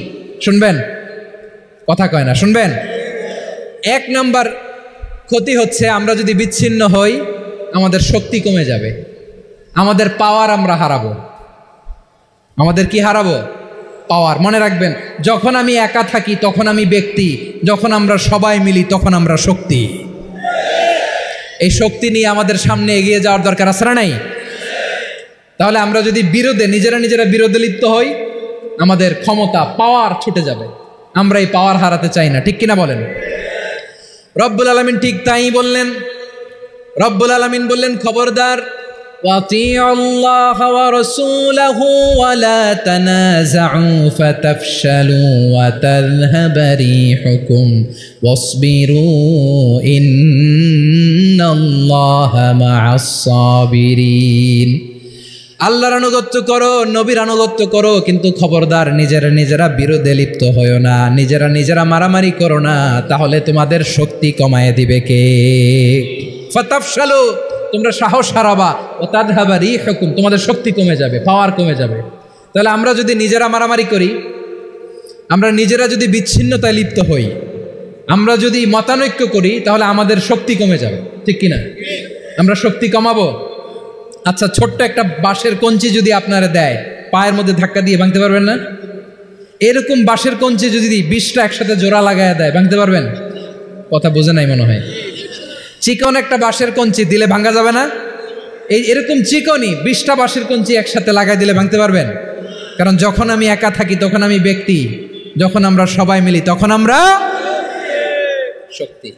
শুনবেন? কথা কয় না, শুনবেন? এক নাম্বার ক্ষতি হচ্ছে আমরা যদি বিচ্ছিন্ন হই, আমাদের শক্তি কমে যাবে, আমাদের পাওয়ার আমরা হারাবো। আমাদের কি হারাবো? পাওয়ার। মনে রাখবেন, যখন আমি একা থাকি তখন আমি ব্যক্তি, যখন আমরা সবাই মিলি তখন আমরা শক্তি। এই শক্তি নিয়ে আমাদের সামনে এগিয়ে যাওয়ার দরকার আছে না নাই? তাহলে আমরা যদি নিজেরা বিরোধে লিপ্ত হই, আমাদের ক্ষমতা, পাওয়ার ছুটে যাবে। আমরা এই পাওয়ার হারাতে চাই না, ঠিক কিনা বলেন? রব্বুল আলামিন ঠিক তাই বললেন। রব্বুল আলামিন বললেন, খবরদার وأطيعوا الله ورسوله ولا تنازعوا فتفشلوا وتذهب ريحكم واصبروا إن الله مع الصابرين আল্লাহর আনুগত্য করো, নবীর আনুগত্য করো, কিন্তু খবরদার নিজেরা বিরোধে লিপ্ত হয়ো না, নিজেরা মারামারি করো না, তাহলে তোমাদের শক্তি কমায় দিবে কে? ফাতাফশালু, তোমরা সাহস হারাবা, ও তাযহাবা রিহুকুম, তোমাদের শক্তি কমে যাবে, পাওয়ার কমে যাবে। তাহলে আমরা যদি নিজেরা মারামারি করি, আমরা নিজেরা যদি বিচ্ছিন্নতায় লিপ্ত হই, আমরা যদি মতানৈক্য করি, তাহলে আমাদের শক্তি কমে যাবে, ঠিক কিনা? আমরা শক্তি কমাবো। আচ্ছা, ছোট্ট একটা বাঁশের কঞ্চি যদি আপনারা দেয়, পায়ের মধ্যে ধাক্কা দিয়ে ভাঙতে পারবেন না? এরকম বাঁশের কঞ্চি যদি 20টা একসাথে জোড়া লাগায় দেয়, ভাঙতে পারবেন? কথা বোঝে নাই মনে হয়। চিকন একটা বাঁশের কঞ্চি দিলে ভাঙা যাবে না? এরকম চিকনই 20টা বাঁশের কঞ্চি একসাথে লাগাই দিলে ভাঙতে পারবেন? কারণ যখন আমি একা থাকি তখন আমি ব্যক্তি, যখন আমরা সবাই মিলি তখন আমরা শক্তি।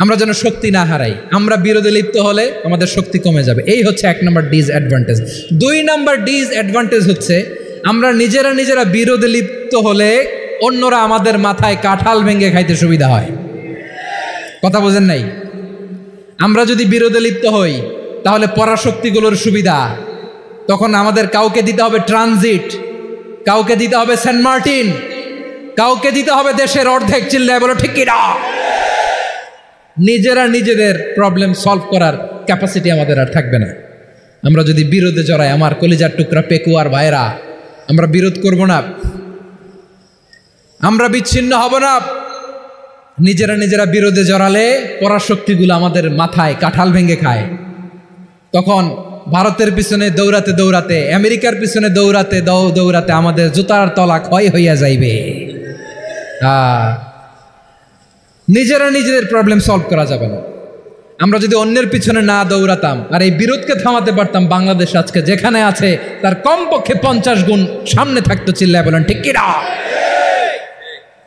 আমরা যেন শক্তি না হারাই। আমরা বিরোধে লিপ্ত হলে আমাদের শক্তি কমে যাবে। এই হচ্ছে 1 নম্বর ডিসঅ্যাডভান্টেজ। 2 নম্বর ডিসঅ্যাডভান্টেজ হচ্ছে আমরা নিজেরা বিরোধে লিপ্ত হলে অন্যরা আমাদের মাথায় কাঁঠাল ভেঙে খাইতে সুবিধা হয়। কথা বোঝেন নাই? আমরা যদি বিরোধে লিপ্ত হই তাহলে পরাশক্তিগুলোর সুবিধা, তখন আমাদের কাউকে দিতে হবে ট্রানজিট, কাউকে দিতে হবে সেন্ট মার্টিন, কাউকে দিতে হবে দেশের অর্ধেক। চিল্লায় বলো ঠিক কিনা? নিজেদের প্রবলেম সলভ করার ক্যাপাসিটি আমাদের আর থাকবে না। আমরা যদি বিরোধে জড়াই, আমার কলিজার টুকরা পেকুয়ার ভাইরা, আমরা বিরোধ করব না, আমরা বিচ্ছিন্ন হব না। নিজেরা বিরোধে জড়ালে পরাশক্তিগুলো আমাদের মাথায় কাঁঠাল ভেঙে খায়। তখন ভারতের পিছনে দৌড়াতে, আমেরিকার পিছনে দৌড়াতে আমাদের জুতার তলা ক্ষয় হইয়া যাইবে। নিজেদের প্রবলেম সলভ করা যাবে না। আমরা যদি অন্যের পিছনে না দৌড়াতাম আর এই বিরোধকে থামাতে পারতাম, বাংলাদেশ আজকে যেখানে আছে তার কমপক্ষে 50 গুণ সামনে থাকতো। চিল্লায় বলেন ঠিক কিনা?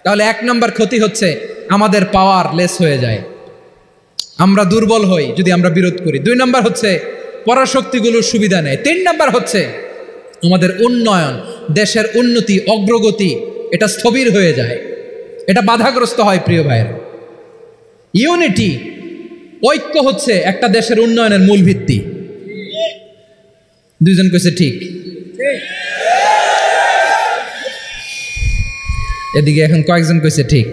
তাহলে 1 নম্বর ক্ষতি হচ্ছে আমাদের পাওয়ার লেস হয়ে যায়, আমরা দুর্বল হই যদি আমরা বিরোধ করি। 2 নম্বর হচ্ছে পরাশক্তিগুলোর সুবিধা নেয়। 3 নম্বর হচ্ছে আমাদের উন্নয়ন, দেশের উন্নতি, অগ্রগতি, এটা স্থবির হয়ে যায়, এটা বাধাগ্রস্ত হয়। প্রিয় ভাইয়েরা, ইউনিটি, ঐক্য হচ্ছে একটা দেশের উন্নয়নের মূল ভিত্তি। 2 জন কইছে ঠিক। এদিকে এখন কয়েকজন কইছে ঠিক।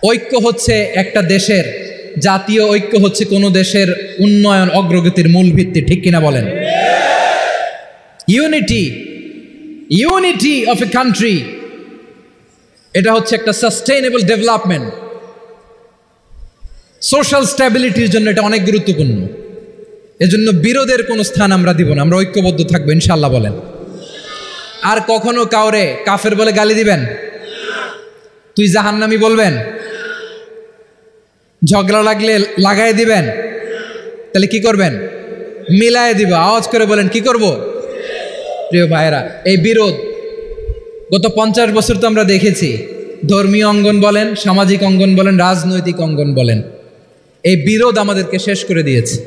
ঐক্য হচ্ছে একটা দেশের, জাতীয় ঐক্য হচ্ছে কোনো দেশের উন্নয়ন অগ্রগতির মূল ভিত্তি, ঠিক কিনা বলেন? ইউনিটি অফ এ কান্ট্রি, এটা হচ্ছে একটা সাস্টেইনেবল ডেভেলপমেন্ট, সোশ্যাল স্ট্যাবিলিটির জন্য এটা অনেক গুরুত্বপূর্ণ। এজন্য বিরোধের কোনো স্থান আমরা দিব না, আমরা ঐক্যবদ্ধ থাকবো ইনশাআল্লাহ বলেন। আর কখনো কাউরে কাফের বলে গালি দিবেন? তুই জাহান্নামী বলবেন? ঝগড়া লাগলে লাগাই দিবেন? তাহলে কি করবেন? মিলায় দিব। আওয়াজ করে বলেন কি করব? প্রিয় ভাইয়েরা, এই বিরোধ গত 50 বছর তো আমরা দেখেছি, ধর্মীয় অঙ্গন বলেন, সামাজিক অঙ্গন বলেন, রাজনৈতিক অঙ্গন বলেন, এই বিরোধ আমাদেরকে শেষ করে দিয়েছে।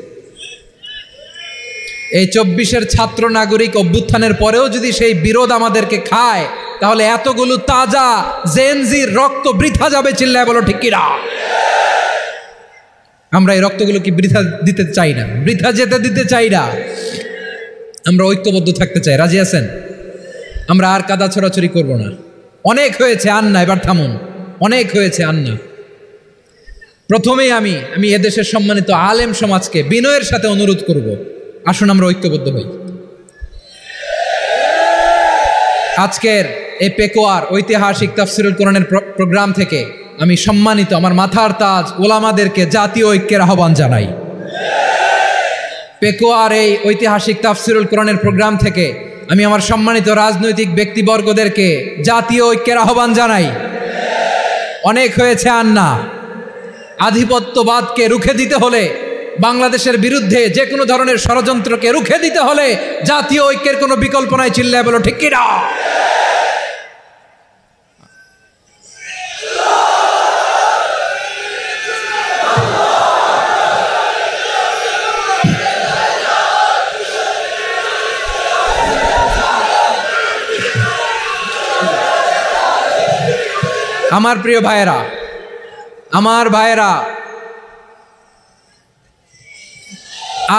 এই 24-এর ছাত্র নাগরিক অভ্যুত্থানের পরেও যদি সেই বিরোধ আমাদেরকে খায়, তাহলে এতগুলো তাজা জেনজির রক্ত বৃথা যাবে। চিল্লায় বলো ঠিক কিনা? আমরা এই রক্তগুলো কি বৃথা দিতে চাই না, বৃথা যেতে দিতে চাই না। আমরা ঐক্যবদ্ধ থাকতে চাই। রাজি আছেন? আমরা আর কাদা ছড়াছড়ি করব না। অনেক হয়েছে, আন্না, এবার থামুন। অনেক হয়েছে, আন্না। প্রথমেই আমি এদেশের সম্মানিত আলেম সমাজকে বিনয়ের সাথে অনুরোধ করব, আসুন আমরা ঐক্যবদ্ধ হই। আজকের এই পেকুয়ার ঐতিহাসিক তাফসিরুল কোরআনের প্রোগ্রাম থেকে আমি সম্মানিত আমার মাথার তাজ ওলামাদেরকে জাতীয় ঐক্যের আহ্বান জানাই। পেকুয়ার এই ঐতিহাসিক তাফসিরুল কোরআনের প্রোগ্রাম থেকে আমি আমার সম্মানিত রাজনৈতিক ব্যক্তিবর্গদেরকে জাতীয় ঐক্যের আহ্বান জানাই। অনেক হয়েছে, আন্না। আধিপত্যবাদকে রুখে দিতে হলে, বাংলাদেশের বিরুদ্ধে যে কোনো ধরনের ষড়যন্ত্রকে রুখে দিতে হলে জাতীয় ঐক্যের কোনো বিকল্প নাই। চিল্লায় বলো ঠিক কিনা? আমার প্রিয় ভাইয়েরা, আমার ভাইয়েরা,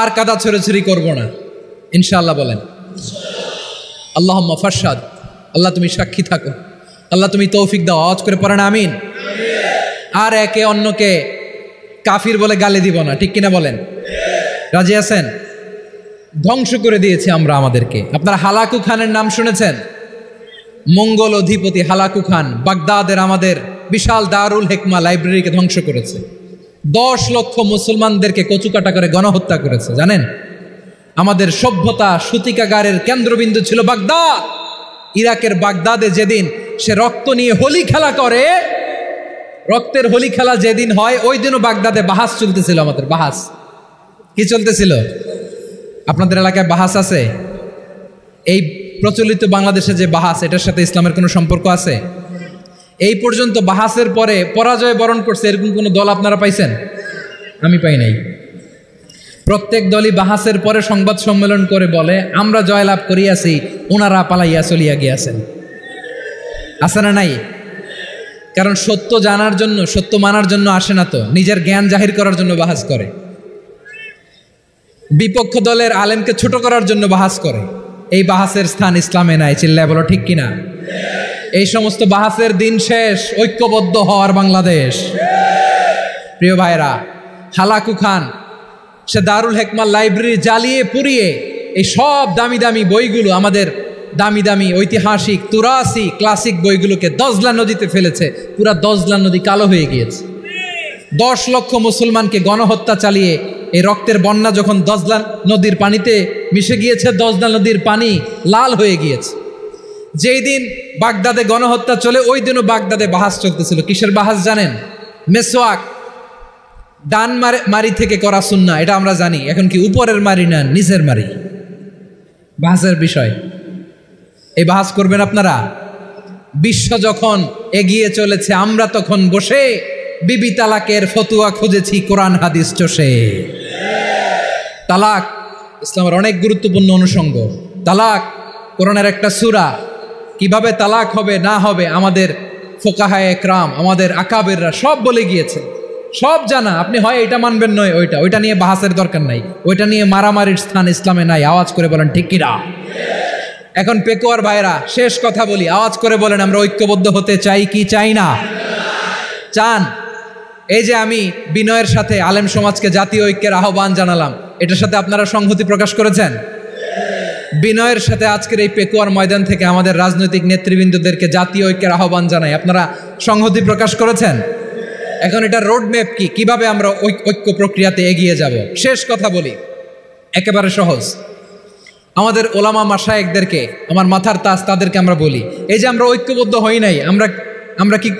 আর কাদা ছড়াছড়ি করব না ইনশাআল্লাহ। বলেন আল্লাহুম্মা ফারশাদ। আল্লাহ তুমি সাক্ষী থাকো, আল্লাহ তুমি তৌফিক দাও। আওয়াজ করে পড়েন আমিন। আর একে অন্যকে কাফির বলে গালি দিব না, ঠিক কিনা বলেন? রাজি আছেন? ধ্বংস করে দিয়েছি আমরা আমাদেরকে। আপনারা হালাকু খানের নাম শুনেছেন? মঙ্গল অধিপতি হালাকু খান বাগদাদের আমাদের বিশাল দারুল হিকমা লাইব্রেরিকে ধ্বংস করেছে। 10 লক্ষ মুসলমানদেরকে কচুকাটা করে গণহত্যা করেছে। জানেন, আমাদের সভ্যতা সূতিকাগারের কেন্দ্রবিন্দু ছিল বাগদাদ। ইরাকের বাগদাদে যেদিন সে রক্ত নিয়ে হোলি খেলা করে, রক্তের হোলি খেলা যেদিন হয়, ওই দিনও বাগদাদে বাহাস চলতেছিল। আমাদের বাহাস কি চলতেছিল? আপনাদের এলাকায় বাহাস আছে? এই প্রচলিত বাংলাদেশে যে বাহাস, এটার সাথে ইসলামের কোনো সম্পর্ক আছে? এই পর্যন্ত বাহাসের পরে পরাজয় বরণ করছে এরকম কোনো দল আপনারা পাইছেন? আমি পাই নাই। প্রত্যেক দলই বাহাসের পরে সংবাদ সম্মেলন করে বলে আমরা জয়লাভ করিয়াছি, ওনারা পালাইয়া চলিয়া গিয়াছেন। আছে না নাই? কারণ সত্য জানার জন্য, সত্য মানার জন্য আসে না তো, নিজের জ্ঞান জাহির করার জন্য বাহাস করে। বিপক্ষ দলের আলেমকে ছোট করার জন্য বাহাস করে। এই বাহাসের স্থান ইসলামে নাই। চিল্লায় বলো ঠিক কিনা? এই সমস্ত বাহাসের দিন শেষ। ঐক্যবদ্ধ হওয়ার বাংলাদেশ। প্রিয় ভাইরা, হালাকু খান সে দারুল হিকমা লাইব্রেরি জ্বালিয়ে পুড়িয়ে এই সব দামি দামি বইগুলো, আমাদের দামি দামি ঐতিহাসিক তুরাসি ক্লাসিক বইগুলোকে দজলা নদীতে ফেলেছে। পুরা দজলা নদী কালো হয়ে গিয়েছে। 10 লক্ষ মুসলমানকে গণহত্যা চালিয়ে এই রক্তের বন্যা যখন দজলা নদীর পানিতে মিশে গিয়েছে, দজলা নদীর পানি লাল হয়ে গিয়েছে। যেই দিন বাগদাদে গণহত্যা চলে, ওই দিনও বাগদাদে বাহাস চলতেছিল। কিসের বাহাস জানেন? মেসওয়াক, ডান মারি থেকে করা সুন্নাহ, এটা আমরা জানি। এখন কি উপরের মারি না নিচের মারি? বাহাসের বিষয়। এই বাহাস করবেন আপনারা? বিশ্ব যখন এগিয়ে চলেছে, আমরা তখন বসে বিবি তালাকের ফতুয়া খুঁজেছি কোরআন হাদিস চষে। তালাক ইসলামের অনেক গুরুত্বপূর্ণ অনুষঙ্গ। তালাক কোরআনের একটা সূরা। কিভাবে তালাক হবে না হবে আমাদের ফোকাহায়ে একরাম, আমাদের আকাবেররা সব বলে গিয়েছে, সব জানা। আপনি হয় এটা মানবেন নয় ওইটা নিয়ে বাহাসের দরকার নাই, ওইটা নিয়ে মারামারির স্থান ইসলামে নাই। আওয়াজ করে বলেন ঠিক কিনা? এখন পেকুয়ার ভাইরা, শেষ কথা বলি, আওয়াজ করে বলেন আমরা ঐক্যবদ্ধ হতে চাই কি চাই না? চান? এই যে আমি বিনয়ের সাথে আলেম সমাজকে জাতীয় ঐক্যের আহ্বান জানালাম, এটার সাথে আপনারা সংহতি প্রকাশ করেছেন? বিনয়ের সাথে আজকের এই পেকুয়ার ময়দান থেকে আমাদের রাজনৈতিক নেতৃবৃন্দদেরকে জাতীয় ঐক্যের আহ্বান জানাই, আপনারা সংহতি প্রকাশ করেছেন? এখন এটা রোড ম্যাপ কি, কিভাবে আমরা ঐক্য প্রক্রিয়াতে এগিয়ে যাব? শেষ কথা বলি, একেবারে সহজ। আমাদের ওলামা মাশায়েখদেরকে, আমার মাথার তাজ, তাদেরকে আমরা বলি, এই যে আমরা ঐক্যবদ্ধ হই নাই, আমরা কি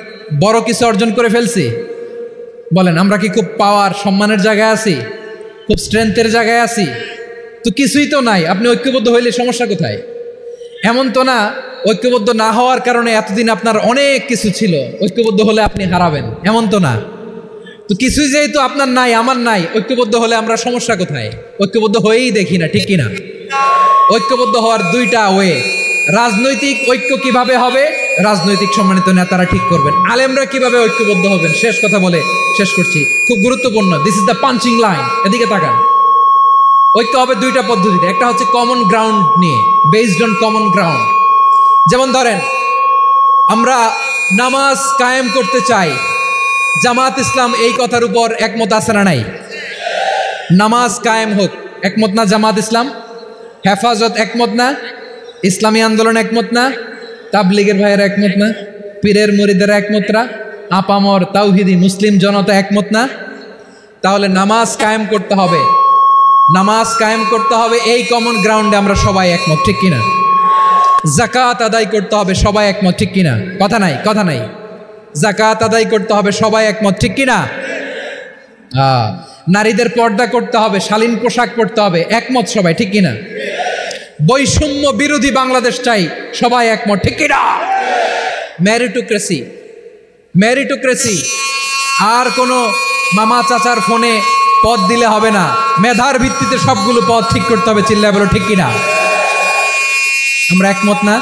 বড় কিছু অর্জন করে ফেলছি? বলেন, আমরা কি খুব পাওয়ার সম্মানের জায়গায় আছি? খুব স্ট্রেংথের জায়গায় আছি? তো কিছুই তো নাই। আপনি ঐক্যবদ্ধ হইলে সমস্যা কোথায়? এমন তো না ঐক্যবদ্ধ না হওয়ার কারণে এতদিন আপনার অনেক কিছু ছিল, ঐক্যবদ্ধ হলে আপনি হারাবেন, এমন তো না। তো কিছুই যেহেতু আপনার নাই, আমার নাই, ঐক্যবদ্ধ হলে আমরা সমস্যা কোথায়? ঐক্যবদ্ধ হয়েই দেখি না, ঠিক কিনা? ঐক্যবদ্ধ হওয়ার দুইটা ওয়ে। রাজনৈতিক ঐক্য কিভাবে হবে? রাজনৈতিক সম্মানিত নেতারা ঠিক করবেন। আলেমরা কিভাবে ঐক্যবদ্ধ হবেন? শেষ কথা বলে শেষ করছি, খুব গুরুত্বপূর্ণ। This is the punching line. এদিকে তাকান। ঐক্য হবে দুইটা পদ্ধতিতে। একটা হচ্ছে কমন গ্রাউন্ড নিয়ে, বেসড অন কমন গ্রাউন্ড। যেমন ধরেন, আমরা নামাজ কায়েম করতে চাই, জামাত ইসলাম এই কথার উপর একমত আছে না নাই? নামাজ কায়েম হোক, একমত না জামাত ইসলাম? হেফাজত একমত না? ইসলামী আন্দোলন একমত না? তাবলীগের ভাইয়েরা একমত না? পীরের মুরিদেরা একমত না? আপামর তাওহিদি মুসলিম জনতা একমত না? তাহলে নামাজ কায়েম করতে হবে, নামাজ কায়েম করতে হবে এই কমন গ্রাউন্ডে আমরা সবাই একমত, ঠিক কিনা? যাকাত আদায় করতে হবে, সবাই একমত, ঠিক কিনা? কথা নাই, কথা নাই। যাকাত আদায় করতে হবে, সবাই একমত, ঠিক কিনা? নারীদের পর্দা করতে হবে, শালীন পোশাক পরতে হবে, একমত সবাই, ঠিক কিনা? বৈষম্য বিরোধী বাংলাদেশ চাই, সবাই একমত, ঠিক কিনা? মেরিটোক্রেসি, মেরিটোক্রেসি, আর কোনো মামা চাচার ফোনে পদ দিলে হবে না, মেধার ভিত্তিতে সবগুলো পদ ঠিক করতে হবে। চিল্লায় বলো ঠিক কিনা? আমরা একমত না?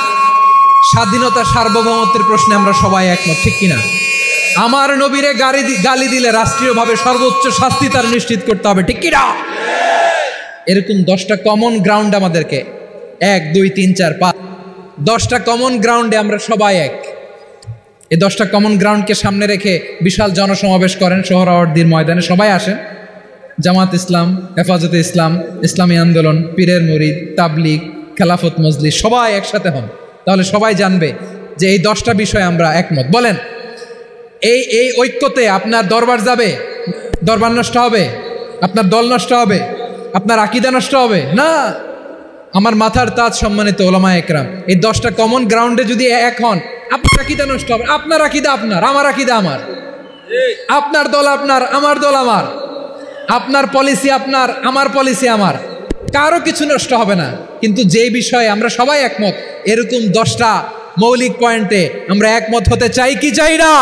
স্বাধীনতা সার্বভৌমত্বের প্রশ্নে আমরা সবাই একমত, ঠিক কিনা? আমার নবীরে গালি দিলে রাষ্ট্রীয়ভাবে সর্বোচ্চ শাস্তি তার নিশ্চিত করতে হবে, ঠিক কিনা? এরকম 10টা কমন গ্রাউন্ড আমাদেরকে, 1 2 3 4 5, 10টা কমন গ্রাউন্ডে আমরা সবাই এক। এই 10টা কমন গ্রাউন্ডকে সামনে রেখে বিশাল জনসমাবেশ করেন সোহরাওয়ার্দীর ময়দানে, সবাই আসেন। জামাত ইসলাম, হেফাজতে ইসলাম, ইসলামী আন্দোলন, পীরের মুরিদ, তাবলিগ, খেলাফত মজলিস, সবাই একসাথে হন। তাহলে সবাই জানবে যে এই 10টা বিষয়ে আমরা একমত। বলেন, এই ঐক্যতে আপনার দরবার যাবে, দরবার নষ্ট হবে, আপনার দল নষ্ট হবে, আপনার আকীদা নষ্ট হবে না। আমার মাথার তাজ সম্মানিত ওলামা একরাম, এই 10টা কমন গ্রাউন্ডে যদি এক হন, আপনার আকীদা নষ্ট হবে। আপনার আকীদা আপনার, আমার আকীদা আমার, আপনার দল আপনার, আমার দল আমার, আপনার পলিসি আপনার, আমার পলিসি আমার, কারো কিছু নষ্ট হবে না। কিন্তু যে বিষয়ে আমরা সবাই একমত, এরকম 10টা মৌলিক পয়েন্টে আমরা একমত হতে চাই কি চাই না?